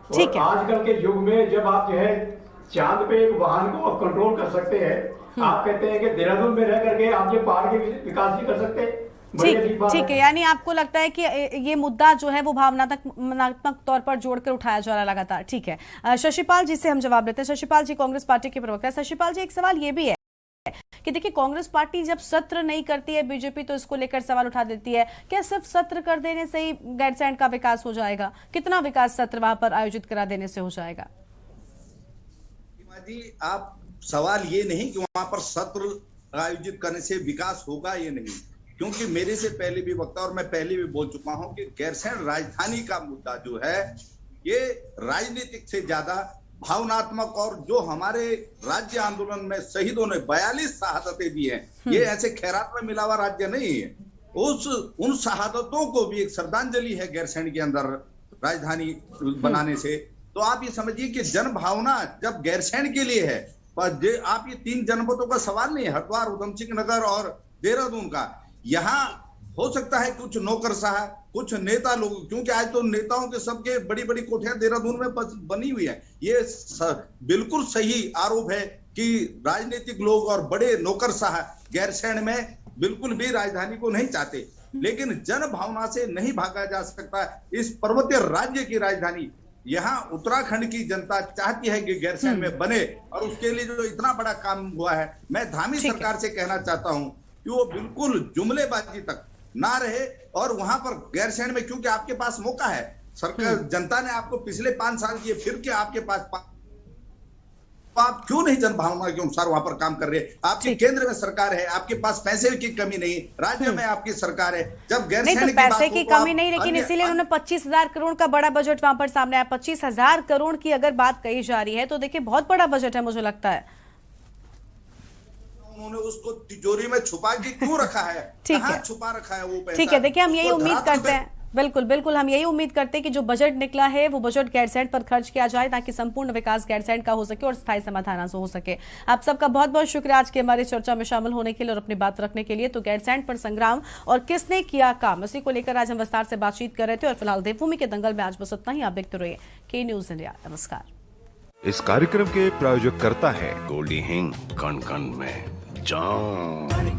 ठीक है। आजकल के युग में जब आप जो है चांद पे एक वाहन को कंट्रोल कर सकते हैं, आप कहते हैं कि देहरादून में रह करके आप ये पहाड़ के विकास नहीं कर सकते। ठीक है, यानी आपको लगता है कि ये मुद्दा जो है वो भावनात्मक तौर पर जोड़कर उठाया जा रहा है लगातार। ठीक है, शशिपाल जी से हम जवाब लेते हैं। शशिपाल जी कांग्रेस पार्टी के प्रवक्ता। शशिपाल जी, एक सवाल ये भी है कि देखिए, कांग्रेस पार्टी जब सत्र नहीं करती है बीजेपी तो इसको लेकर सवाल उठा देती है, क्या सिर्फ सत्र कर देने से ही गैरसैंण का विकास हो जाएगा? कितना विकास सत्र वहां पर आयोजित करा देने से हो जाएगा? जी, आप सवाल ये नहीं कि वहां पर सत्र आयोजित करने से विकास होगा, ये नहीं, क्योंकि मेरे से पहले भी वक्ता और मैं पहले भी बोल चुका हूं कि गैरसैंण राजधानी का मुद्दा जो है ये राजनीतिक से ज्यादा भावनात्मक, और जो हमारे राज्य आंदोलन में शहीदों ने 42 शहादतें दी हैं, ये ऐसे खैरात में मिला हुआ राज्य नहीं है। उन शहादतों को भी एक श्रद्धांजलि है गैरसैंण के अंदर राजधानी बनाने से। तो आप ये समझिए कि जन भावना जब गैरसैंण के लिए है, पर आप ये 3 जनपदों का सवाल नहीं है, हरिद्वार, उधम सिंह नगर और देहरादून का। यहाँ हो सकता है कुछ नौकरशाह, कुछ नेता लोग, क्योंकि आज तो नेताओं के सबके बड़ी बड़ी कोठियां देहरादून में बनी हुई है। ये बिल्कुल सही आरोप है कि राजनीतिक लोग और बड़े नौकरशाह गैरसैंण में बिल्कुल भी राजधानी को नहीं चाहते, लेकिन जन भावना से नहीं भागा जा सकता। इस पर्वतीय राज्य की राजधानी यहाँ उत्तराखंड की जनता चाहती है कि गैरसैंण में बने, और उसके लिए जो इतना बड़ा काम हुआ है, मैं धामी सरकार से कहना चाहता हूं कि वो बिल्कुल जुमलेबाजी तक ना रहे, और वहां पर गैरसैंण में, क्योंकि आपके पास मौका है, सरकार जनता ने आपको पिछले 5 साल किए, फिर क्या आपके पास तो आप क्यों नहीं जनभावना के अनुसार वहां पर काम कर रहे हैं? आपके केंद्र में सरकार है, आपके पास पैसे की कमी नहीं, राज्य में आपकी सरकार है। जब नहीं तो पैसे की कमी नहीं, लेकिन इसीलिए उन्होंने 25,000 करोड़ का बड़ा बजट वहां पर सामने आया। 25,000 करोड़ की अगर बात कही जा रही है तो देखिए बहुत बड़ा बजट है, मुझे लगता है। उन्होंने उसको तिजोरी में छुपा के क्यों रखा है? ठीक है, छुपा रखा है वो पैसा? ठीक है, देखिए हम यही उम्मीद करते हैं, बिल्कुल हम यही उम्मीद करते हैं कि जो बजट निकला है वो बजट गैरसैंण पर खर्च किया जाए ताकि संपूर्ण विकास गैरसैंण का हो सके और स्थायी समाधान हो सके। आप सबका बहुत बहुत शुक्रिया आज के हमारी चर्चा में शामिल होने के लिए और अपनी बात रखने के लिए। तो गैरसैंण पर संग्राम और किसने किया काम, इसी को लेकर आज हम विस्तार से बातचीत कर रहे थे। और फिलहाल देवभूमि के दंगल में आज बस इतना ही। आप देखते रहिए के न्यूज इंडिया। नमस्कार। इस कार्यक्रम के प्रायोजक करता है गोल्डी हिंग, कण कण में जान।